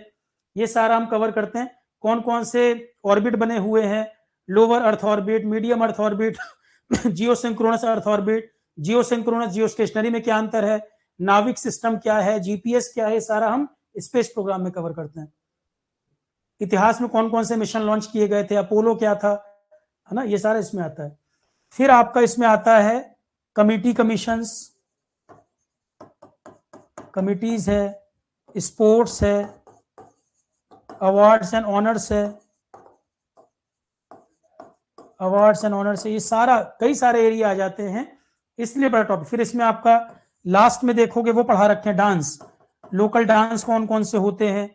ये सारा हम कवर करते हैं। कौन कौन से ऑर्बिट बने हुए हैं, lower earth orbit, medium earth orbit, geosynchronous earth orbit, geosynchronous जियो स्टेशनरी में क्या अंतर है, नाविक सिस्टम क्या है, जीपीएस क्या है, सारा हम स्पेस प्रोग्राम में कवर करते हैं। इतिहास में कौन कौन से मिशन लॉन्च किए गए थे, अपोलो क्या था, है ना, ये सारा इसमें आता है। फिर आपका इसमें आता है कमिटी कमीशंस, कमिटीज है, स्पोर्ट्स है, अवार्ड्स एंड ऑनर्स है, अवार्ड्स एंड ऑनर्स है, ये सारा कई सारे एरिया आ जाते हैं, इसलिए बड़ा टॉपिक। फिर इसमें आपका लास्ट में देखोगे वो पढ़ा रखे हैं डांस, लोकल डांस कौन कौन से होते हैं,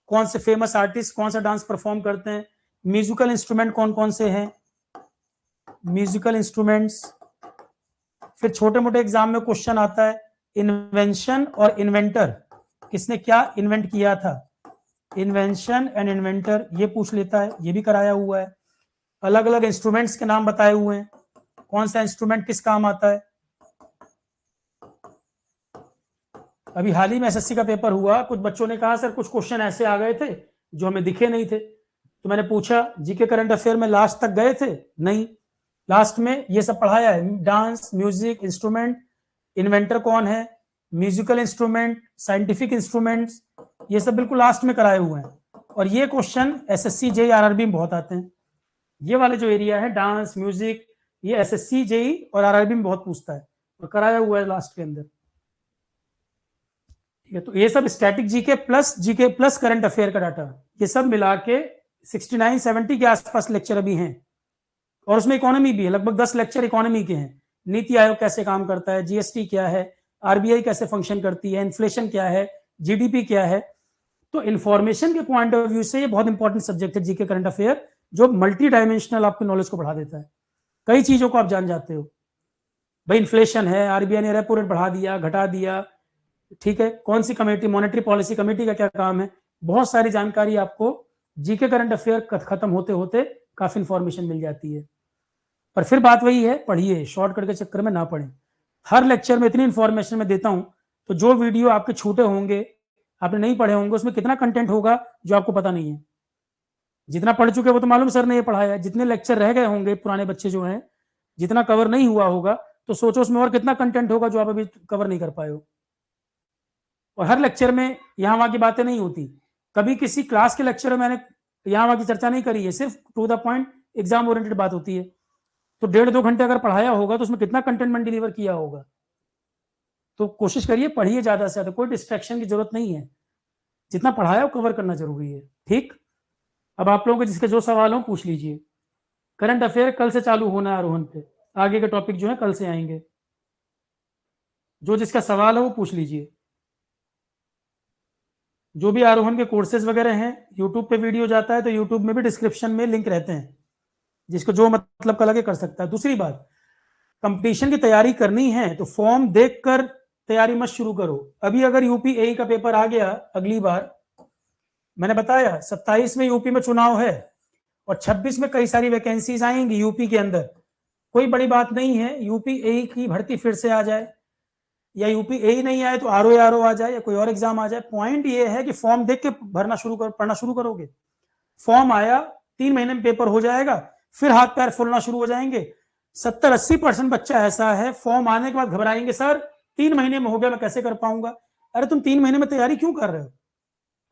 कौन से फेमस आर्टिस्ट कौन सा डांस परफॉर्म करते हैं, म्यूजिकल इंस्ट्रूमेंट कौन कौन से हैं, म्यूजिकल इंस्ट्रूमेंट्स। फिर छोटे मोटे एग्जाम में क्वेश्चन आता है इन्वेंशन और इन्वेंटर, किसने क्या इन्वेंट किया था, इन्वेंशन एंड इन्वेंटर ये पूछ लेता है, ये भी कराया हुआ है। अलग अलग इंस्ट्रूमेंट्स के नाम बताए हुए हैं, कौन सा इंस्ट्रूमेंट किस काम आता है। अभी हाल ही में एसएससी का पेपर हुआ, कुछ बच्चों ने कहा सर कुछ क्वेश्चन ऐसे आ गए थे जो हमें दिखे नहीं थे, तो मैंने पूछा जीके करंट अफेयर में लास्ट तक गए थे, नहीं, लास्ट में ये सब पढ़ाया है, डांस, म्यूजिक, इंस्ट्रूमेंट, इन्वेंटर कौन है, म्यूजिकल इंस्ट्रूमेंट, साइंटिफिक इंस्ट्रूमेंट्स, ये सब बिल्कुल लास्ट में कराए हुए हैं। और ये क्वेश्चन एसएससी जेईई आरआरबी में बहुत आते हैं, ये वाले जो एरिया है डांस म्यूजिक, ये एसएससी जेईई और आरआरबी में बहुत पूछता है और कराया हुआ है लास्ट के अंदर। ठीक है, तो ये सब static GK plus current affair का डाटा, ये सब मिला के 69-70 के आसपास लेक्चर अभी हैं, और उसमें इकोनॉमी भी है, लगभग 10 लेक्चर इकोनॉमी के हैं। नीति आयोग कैसे काम करता है, जीएसटी क्या है, आरबीआई कैसे फंक्शन करती है, इन्फ्लेशन क्या है, जीडीपी क्या है। तो इंफॉर्मेशन के पॉइंट ऑफ व्यू से ये बहुत इंपॉर्टेंट सब्जेक्ट है जीके करंट अफेयर, जो मल्टी डायमेंशनल आपकी नॉलेज को बढ़ा देता है। कई चीजों को आप जान जाते हो, भाई इन्फ्लेशन है, आरबीआई ने रेपो रेट बढ़ा दिया घटा दिया, ठीक है, कौन सी कमेटी, मॉनेटरी पॉलिसी कमेटी का क्या काम है, बहुत सारी जानकारी आपको जीके करंट अफेयर खत्म होते होते काफी इंफॉर्मेशन मिल जाती है। पर फिर बात वही है, पढ़िए, शॉर्टकट के चक्कर में ना पढ़ें। हर लेक्चर में इतनी इंफॉर्मेशन मैं देता हूं, तो जो वीडियो आपके छूटे होंगे, आपने नहीं पढ़े होंगे, उसमें कितना कंटेंट होगा जो आपको पता नहीं है। जितना पढ़ चुके वो तो मालूम सर ने ये पढ़ाया है, जितने लेक्चर रह गए होंगे पुराने बच्चे जो हैं, जितना कवर नहीं हुआ होगा, तो सोचो उसमें और कितना कंटेंट होगा जो आप अभी कवर नहीं कर पाए हो। और हर लेक्चर में यहाँ वहां की बातें नहीं होती, कभी किसी क्लास के लेक्चर में मैंने यहाँ वहां की चर्चा नहीं करी है, सिर्फ to the point exam oriented बात होती है। तो 1.5-2 घंटे अगर पढ़ाया होगा तो उसमें कितना कंटेंट मैंने डिलीवर किया होगा। तो कोशिश करिए, पढ़िए ज्यादा से ज्यादा, कोई डिस्ट्रैक्शन की जरूरत नहीं है, जितना पढ़ाया वो कवर करना जरूरी है। ठीक, अब आप लोगों के जिसके जो सवाल हो पूछ लीजिए। करंट अफेयर कल से चालू होना है आरोहण पे, आगे के टॉपिक जो है कल से आएंगे, जो जिसका सवाल है वो पूछ लीजिए। जो भी आरोहण के कोर्सेज वगैरह हैं, यूट्यूब पे वीडियो जाता है तो यूट्यूब में भी डिस्क्रिप्शन में लिंक रहते हैं, जिसको जो मतलब का लगे कर सकता है। दूसरी बात, कंपटीशन की तैयारी करनी है तो फॉर्म देखकर तैयारी मत शुरू करो। अभी अगर यूपी एई का पेपर आ गया अगली बार, मैंने बताया 27 में यूपी में चुनाव है और 26 में कई सारी वैकेंसीज आएंगी यूपी के अंदर। कोई बड़ी बात नहीं है, यूपी एई की भर्ती फिर से आ जाए, या यूपी एई नहीं आए तो आरओ आ जाए, या कोई और एग्जाम आ जाए। पॉइंट ये है कि फॉर्म देख के पढ़ना शुरू करोगे। फॉर्म आया, 3 महीने में पेपर हो जाएगा, फिर हाथ पैर फूलना शुरू हो जाएंगे। 70-80% बच्चा ऐसा है, फॉर्म आने के बाद घबराएंगे, सर 3 महीने में हो गया, मैं कैसे कर पाऊंगा। अरे तुम 3 महीने में तैयारी क्यों कर रहे हो?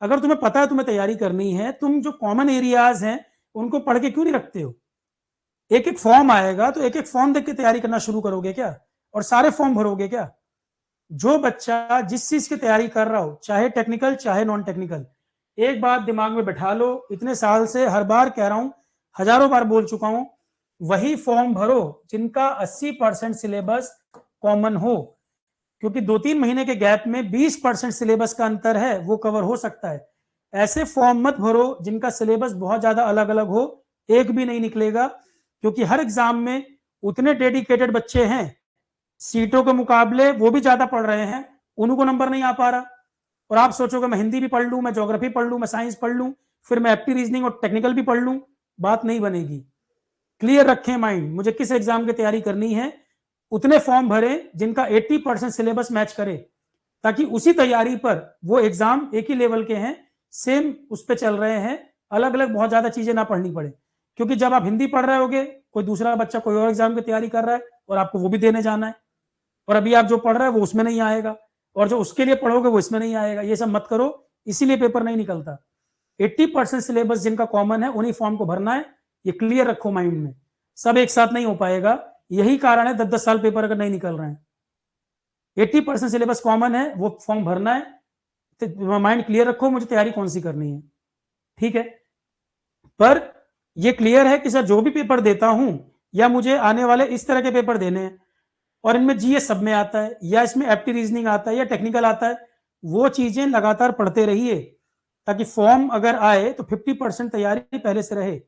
अगर तुम्हें पता है तुम्हें तैयारी करनी है, तुम जो कॉमन एरियाज हैं उनको पढ़ के क्यों नहीं रखते हो? एक एक फॉर्म आएगा तो एक एक फॉर्म देख के तैयारी करना शुरू करोगे क्या, और सारे फॉर्म भरोगे क्या? जो बच्चा जिस चीज की तैयारी कर रहा हो, चाहे टेक्निकल चाहे नॉन टेक्निकल, एक बात दिमाग में बैठा लो, इतने साल से हर बार कह रहा हूं, हजारों बार बोल चुका हूं, वही फॉर्म भरो जिनका 80% सिलेबस कॉमन हो। क्योंकि 2-3 महीने के गैप में 20% सिलेबस का अंतर है, वो कवर हो सकता है। ऐसे फॉर्म मत भरो जिनका सिलेबस बहुत ज्यादा अलग अलग हो, एक भी नहीं निकलेगा, क्योंकि हर एग्जाम में उतने डेडिकेटेड बच्चे हैं, सीटों के मुकाबले वो भी ज्यादा पढ़ रहे हैं, उनको नंबर नहीं आ पा रहा। और आप सोचोगे मैं हिंदी भी पढ़ लूं, मैं ज्योग्राफी पढ़ लूं, मैं साइंस पढ़ लूं, फिर मैं एप्टी रीजनिंग और टेक्निकल भी पढ़ लूं, बात नहीं बनेगी। क्लियर रखें माइंड, मुझे किस एग्जाम की तैयारी करनी है, उतने फॉर्म भरें जिनका 80% सिलेबस मैच करे, ताकि उसी तैयारी पर वो एग्जाम एक ही लेवल के हैं, सेम उस पर चल रहे हैं, अलग अलग बहुत ज्यादा चीजें ना पढ़नी पड़े। क्योंकि जब आप हिंदी पढ़ रहे होगे, कोई दूसरा बच्चा कोई और एग्जाम की तैयारी कर रहा है और आपको वो भी देने जाना है, और अभी आप जो पढ़ रहे हैं वो उसमें नहीं आएगा, और जो उसके लिए पढ़ोगे वो इसमें नहीं आएगा। ये सब मत करो, इसीलिए पेपर नहीं निकलता। 80% सिलेबस जिनका कॉमन है उन्हीं फॉर्म को भरना है, ये क्लियर रखो माइंड में। सब एक साथ नहीं हो पाएगा, यही कारण है 10-10 साल पेपर अगर नहीं निकल रहे हैं। 80% सिलेबस कॉमन है, वो फॉर्म भरना है, तो माइंड क्लियर रखो मुझे तैयारी कौन सी करनी है, ठीक है। पर ये क्लियर है कि सर जो भी पेपर देता हूं, या मुझे आने वाले इस तरह के पेपर देने हैं और इनमें जीएस सब में आता है, या इसमें एप्टी रीजनिंग आता है, या टेक्निकल आता है, वो चीजें लगातार पढ़ते रहिए, ताकि फॉर्म अगर आए तो 50% तैयारी पहले से रहे।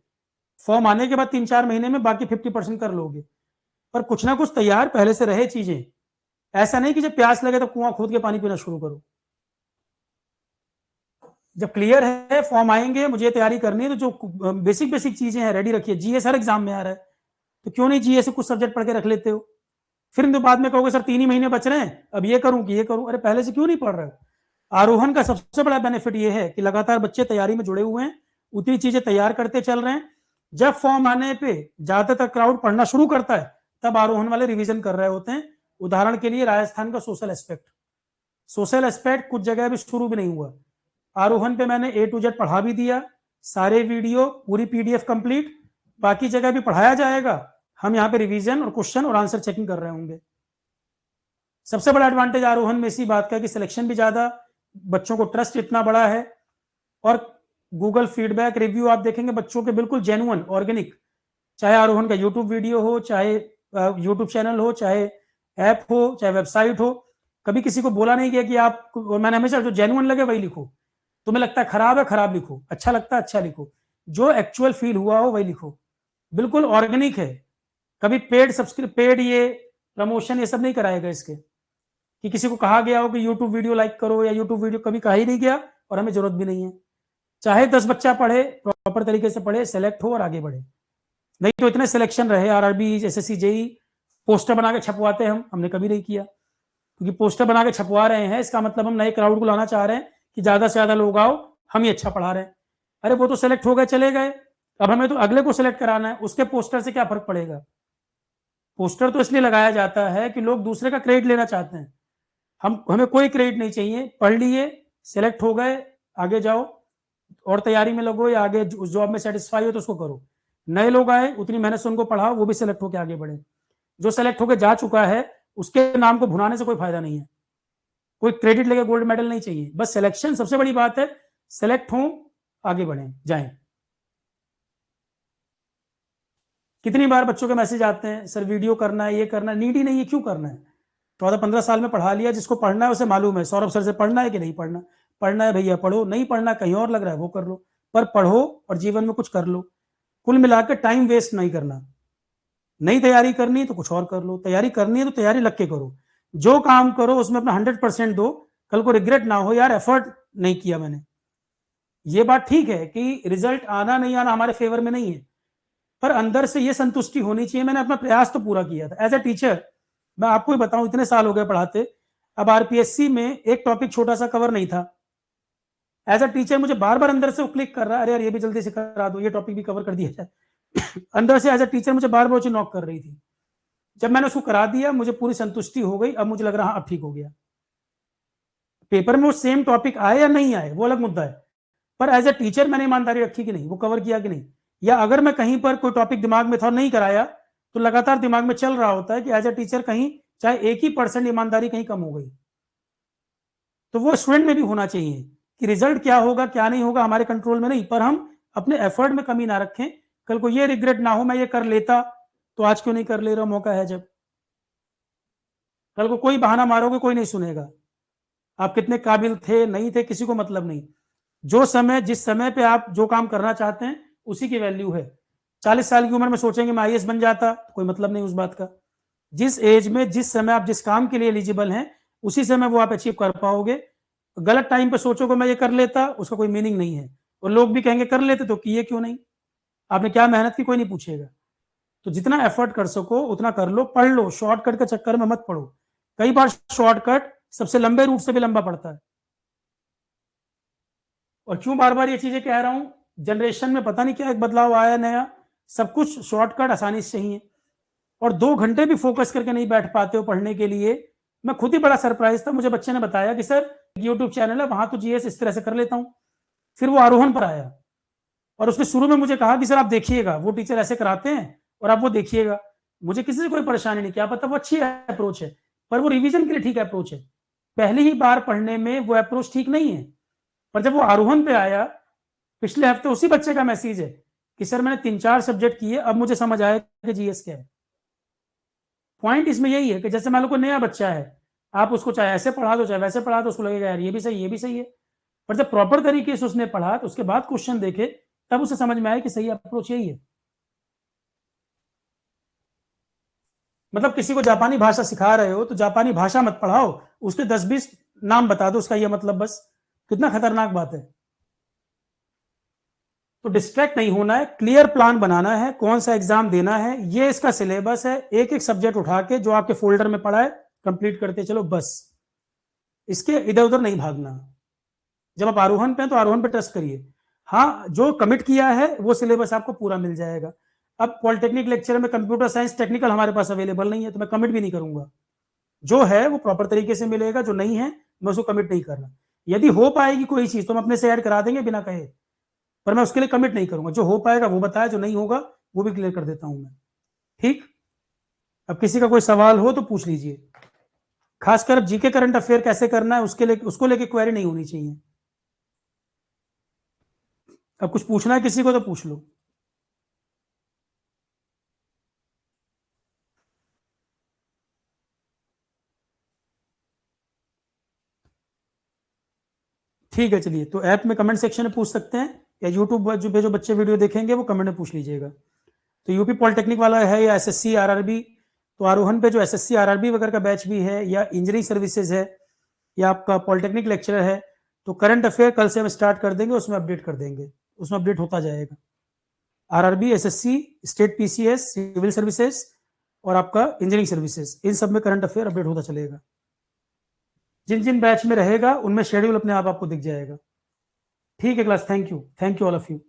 फॉर्म आने के बाद 3-4 महीने में बाकी 50% कर लोगे, पर कुछ ना कुछ तैयार पहले से रहे चीजें। ऐसा नहीं कि जब प्यास लगे तो कुआं खोद के पानी पीना शुरू करो। जब क्लियर है फॉर्म आएंगे, मुझे तैयारी करनी है, तो जो बेसिक बेसिक चीजें हैं रेडी रखिए। जीएस हर एग्जाम में आ रहा है, तो क्यों नहीं जीएस से कुछ सब्जेक्ट पढ़ के रख लेते हो। फिर तो बाद में कहोगे सर 3 ही महीने बच रहे हैं, अब ये करूं कि ये करूं। अरे पहले से क्यों नहीं पढ़ रहे हो। आरोहण का सबसे बड़ा बेनिफिट ये है कि लगातार बच्चे तैयारी में जुड़े हुए हैं, उतनी चीजें तैयार करते चल रहे हैं। जब फॉर्म आने पे ज्यादातर क्राउड पढ़ना शुरू करता है, तब आरोहण वाले रिवीजन कर रहे होते हैं। उदाहरण के लिए राजस्थान का सोशल एस्पेक्ट कुछ जगह भी शुरू भी नहीं हुआ। आरोहण पे मैंने A to Z पढ़ा भी दिया, सारे वीडियो पूरी PDF कंप्लीट, बाकी जगह भी पढ़ाया जाएगा। हम यहाँ पे रिवीजन और क्वेश्चन और आंसर चेकिंग कर रहे होंगे। सबसे बड़ा एडवांटेज आरोहण में इसी बात का कि सिलेक्शन भी ज्यादा, बच्चों को ट्रस्ट इतना बड़ा है, और गूगल फीडबैक रिव्यू आप देखेंगे बच्चों के बिल्कुल जेन्युइन ऑर्गेनिक। चाहे आरोहण का यूट्यूब वीडियो हो, चाहे यूट्यूब चैनल हो, चाहे ऐप हो, चाहे वेबसाइट हो, कभी किसी को बोला नहीं गया कि आप, मैंने हमेशा जो जेन्युइन लगे वही लिखो। तुम्हें लगता है खराब है खराब लिखो, अच्छा लगता है अच्छा लिखो, जो एक्चुअल फील हुआ हो वही लिखो। बिल्कुल ऑर्गेनिक है। कभी पेड ये प्रमोशन ये सब नहीं कराएगा इसके, कि किसी को कहा गया हो कि यूट्यूब वीडियो लाइक करो या यूट्यूब वीडियो, कभी कहा ही नहीं गया, और हमें जरूरत भी नहीं है। चाहे 10 बच्चा पढ़े, प्रॉपर तरीके से पढ़े, सेलेक्ट हो और आगे बढ़े। नहीं तो इतने सिलेक्शन रहे आरआरबी, एसएससी, जेई, पोस्टर बना के छपवाते हैं, हमने कभी नहीं किया। क्योंकि पोस्टर बना के छपवा रहे हैं, इसका मतलब हम नए क्राउड को लाना चाह रहे हैं कि ज्यादा से ज्यादा लोग आओ, हम ही अच्छा पढ़ा रहे हैं। अरे वो तो सेलेक्ट हो गए चले गए, अब हमें तो अगले को सिलेक्ट कराना है, उसके पोस्टर से क्या फर्क पड़ेगा। पोस्टर तो इसलिए लगाया जाता है कि लोग दूसरे का क्रेडिट लेना चाहते हैं। हमें कोई क्रेडिट नहीं चाहिए। पढ़ लिए, सिलेक्ट हो गए, आगे जाओ और तैयारी में लगो, या आगे उस जॉब में सेटिस्फाई हो तो उसको करो। नए लोग आए, उतनी मेहनत से उनको पढ़ाओ, वो भी सिलेक्ट होकर आगे बढ़े। जो सिलेक्ट होकर जा चुका है उसके नाम को भुनाने से कोई फायदा नहीं है। कोई क्रेडिट लेके गोल्ड मेडल नहीं चाहिए, बस सिलेक्शन सबसे बड़ी बात है। सिलेक्ट हो, आगे बढ़े, जाएं। कितनी बार बच्चों के मैसेज आते हैं, सर वीडियो करना है, ये करना है। नीड ही नहीं है, क्यों करना है। 14-15 साल में पढ़ा लिया, जिसको पढ़ना है उसे मालूम है सौरभ सर से पढ़ना है कि नहीं पढ़ना। पढ़ना है भैया पढ़ो, नहीं पढ़ना कहीं और लग रहा है वो कर लो, पर पढ़ो और जीवन में कुछ कर लो। कुल मिलाकर टाइम वेस्ट नहीं करना। नई तैयारी करनी है तो कुछ और कर लो, तैयारी करनी है तो तैयारी लग के करो। जो काम करो उसमें अपना 100% दो, कल को रिग्रेट ना हो यार एफर्ट नहीं किया मैंने। ये बात ठीक है कि रिजल्ट आना नहीं आना हमारे फेवर में नहीं है, पर अंदर से ये संतुष्टि होनी चाहिए मैंने अपना प्रयास तो पूरा किया था। एज ए टीचर मैं आपको ही बताऊं, इतने साल हो गए पढ़ाते, अब आरपीएससी में एक टॉपिक छोटा सा कवर नहीं था। एज अ टीचर मुझे बार बार अंदर से वो क्लिक कर रहा है, अरे यार ये भी जल्दी से करा दो, ये टॉपिक भी कवर कर दिया जाए। अंदर से एज अ टीचर मुझे बार बार नॉक कर रही थी। जब मैंने उसको करा दिया मुझे पूरी संतुष्टि हो गई। अब मुझे लग रहा अब ठीक हो गया। पेपर में वो सेम टॉपिक आए या नहीं आए वो अलग मुद्दा है, पर एज ए टीचर मैंने ईमानदारी रखी कि नहीं, वो कवर किया कि नहीं। या अगर मैं कहीं पर कोई टॉपिक दिमाग में था और नहीं कराया, तो लगातार दिमाग में चल रहा होता है कि एज ए टीचर कहीं चाहे 1% ईमानदारी कहीं कम हो गई। तो वो स्टूडेंट में भी होना चाहिए कि रिजल्ट क्या होगा क्या नहीं होगा हमारे कंट्रोल में नहीं, पर हम अपने एफर्ट में कमी ना रखें। कल को ये रिग्रेट ना हो मैं ये कर लेता तो आज क्यों नहीं कर ले रहा, मौका है जब। कल को कोई बहाना मारोगे कोई नहीं सुनेगा, आप कितने काबिल थे नहीं थे किसी को मतलब नहीं। जो समय जिस समय पे आप जो काम करना चाहते हैं उसी की वैल्यू है। 40 साल की उम्र में सोचेंगे मैं आईएएस बन जाता, कोई मतलब नहीं उस बात का। जिस एज में जिस समय आप जिस काम के लिए एलिजिबल हैं उसी समय वो आप अचीव कर पाओगे। गलत टाइम पे सोचोगे मैं ये कर लेता, उसका कोई मीनिंग नहीं है। और लोग भी कहेंगे कर लेते तो किए क्यों नहीं, आपने क्या मेहनत की कोई नहीं पूछेगा। तो जितना एफर्ट कर सको उतना कर लो, पढ़ लो, शॉर्टकट के चक्कर में मत पढ़ो। कई बार शॉर्टकट सबसे लंबे रूट से भी लंबा पड़ता है। और क्यों बार बार ये चीजें कह रहा हूं, जनरेशन में पता नहीं क्या एक बदलाव आया नया, सब कुछ शॉर्टकट आसानी से चाहिए और 2 घंटे भी फोकस करके नहीं बैठ पाते हो पढ़ने के लिए। मैं खुद ही बड़ा सरप्राइज था, मुझे बच्चे ने बताया कि सर यूट्यूब चैनल है वहां तो जीएस इस तरह से कर लेता हूं। फिर वो आरोहण पर आया और उसने शुरू में मुझे कहा कि सर आप देखिएगा वो टीचर ऐसे कराते हैं और आप वो देखिएगा। मुझे किसी से कोई परेशानी नहीं, क्या पता वो अच्छी अप्रोच है, पर वो रिवीजन के लिए ठीक अप्रोच है। पहली ही बार पढ़ने में वो अप्रोच ठीक नहीं है। पर जब वो आरोहण पे आया, पिछले हफ्ते उसी बच्चे का मैसेज है कि सर मैंने 3-4 सब्जेक्ट किए, अब मुझे समझ आया कि जीएस क्या है। पॉइंट इसमें यही है कि जैसे मान लो कोई नया बच्चा है, आप उसको चाहे ऐसे पढ़ा दो चाहे वैसे पढ़ा दो, उसको लगेगा यार ये भी सही ये भी सही है। पर जब प्रॉपर तरीके से उसने पढ़ा तो उसके बाद क्वेश्चन देखे तब उसे समझ में आया कि सही अप्रोच यही है। मतलब किसी को जापानी भाषा सिखा रहे हो तो जापानी भाषा मत पढ़ाओ, उसके 10-20 नाम बता दो उसका ये मतलब, बस। कितना खतरनाक बात है। तो डिस्ट्रैक्ट नहीं होना है, क्लियर प्लान बनाना है, कौन सा एग्जाम देना है, ये इसका सिलेबस है। एक एक सब्जेक्ट उठा के जो आपके फोल्डर में पड़ा है कंप्लीट करते चलो बस, इसके इधर उधर नहीं भागना। जब आप आरोहण पे हैं तो आरोहण पे ट्रस्ट करिए। हाँ, जो कमिट किया है वो सिलेबस आपको पूरा मिल जाएगा। अब पॉलिटेक्निक लेक्चर में कंप्यूटर साइंस टेक्निकल हमारे पास अवेलेबल नहीं है तो मैं कमिट भी नहीं करूंगा। जो है वो प्रॉपर तरीके से मिलेगा, जो नहीं है मैं उसको कमिट नहीं करना। यदि हो पाएगी कोई चीज तो हम अपने से ऐड करा देंगे बिना कहे, पर मैं उसके लिए कमिट नहीं करूंगा। जो हो पाएगा वो बताया, जो नहीं होगा वो भी क्लियर कर देता हूं मैं। ठीक। अब किसी का कोई सवाल हो तो पूछ लीजिए। खासकर जीके करंट अफेयर कैसे करना है उसके लिए, उसको लेके क्वेरी नहीं होनी चाहिए। अब कुछ पूछना है किसी को तो पूछ लो। ठीक है चलिए, तो ऐप में कमेंट सेक्शन में पूछ सकते हैं या यूट्यूब पे जो बच्चे वीडियो देखेंगे वो कमेंट में पूछ लीजिएगा। तो यूपी पॉलिटेक्निक वाला है या एसएससी आरआरबी, तो आरोहण पे जो एसएससी आरआरबी वगैरह का बैच भी है या इंजीनियरिंग सर्विसेज है या आपका पॉलिटेक्निक लेक्चरर है, तो करंट अफेयर कल से हम स्टार्ट कर देंगे, उसमें अपडेट कर देंगे, उसमें अपडेट होता जाएगा। RRB, SSC, state PCS, civil services और आपका इंजीनियरिंग सर्विसेज, इन सब में करंट अफेयर अपडेट होता चलेगा। जिन जिन बैच में रहेगा उनमें शेड्यूल अपने आप आपको दिख जाएगा। ठीक है class, thank you all of you.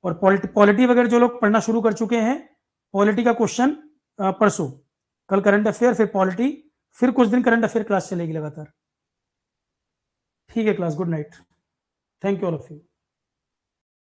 और पॉलिटी वगैरह जो लोग पढ़ना शुरू कर चुके हैं, पॉलिटी का क्वेश्चन परसों, कल करंट अफेयर फिर पॉलिटी, फिर कुछ दिन करंट अफेयर क्लास चलेगी लगातार। ठीक है class, good night, thank you all of you.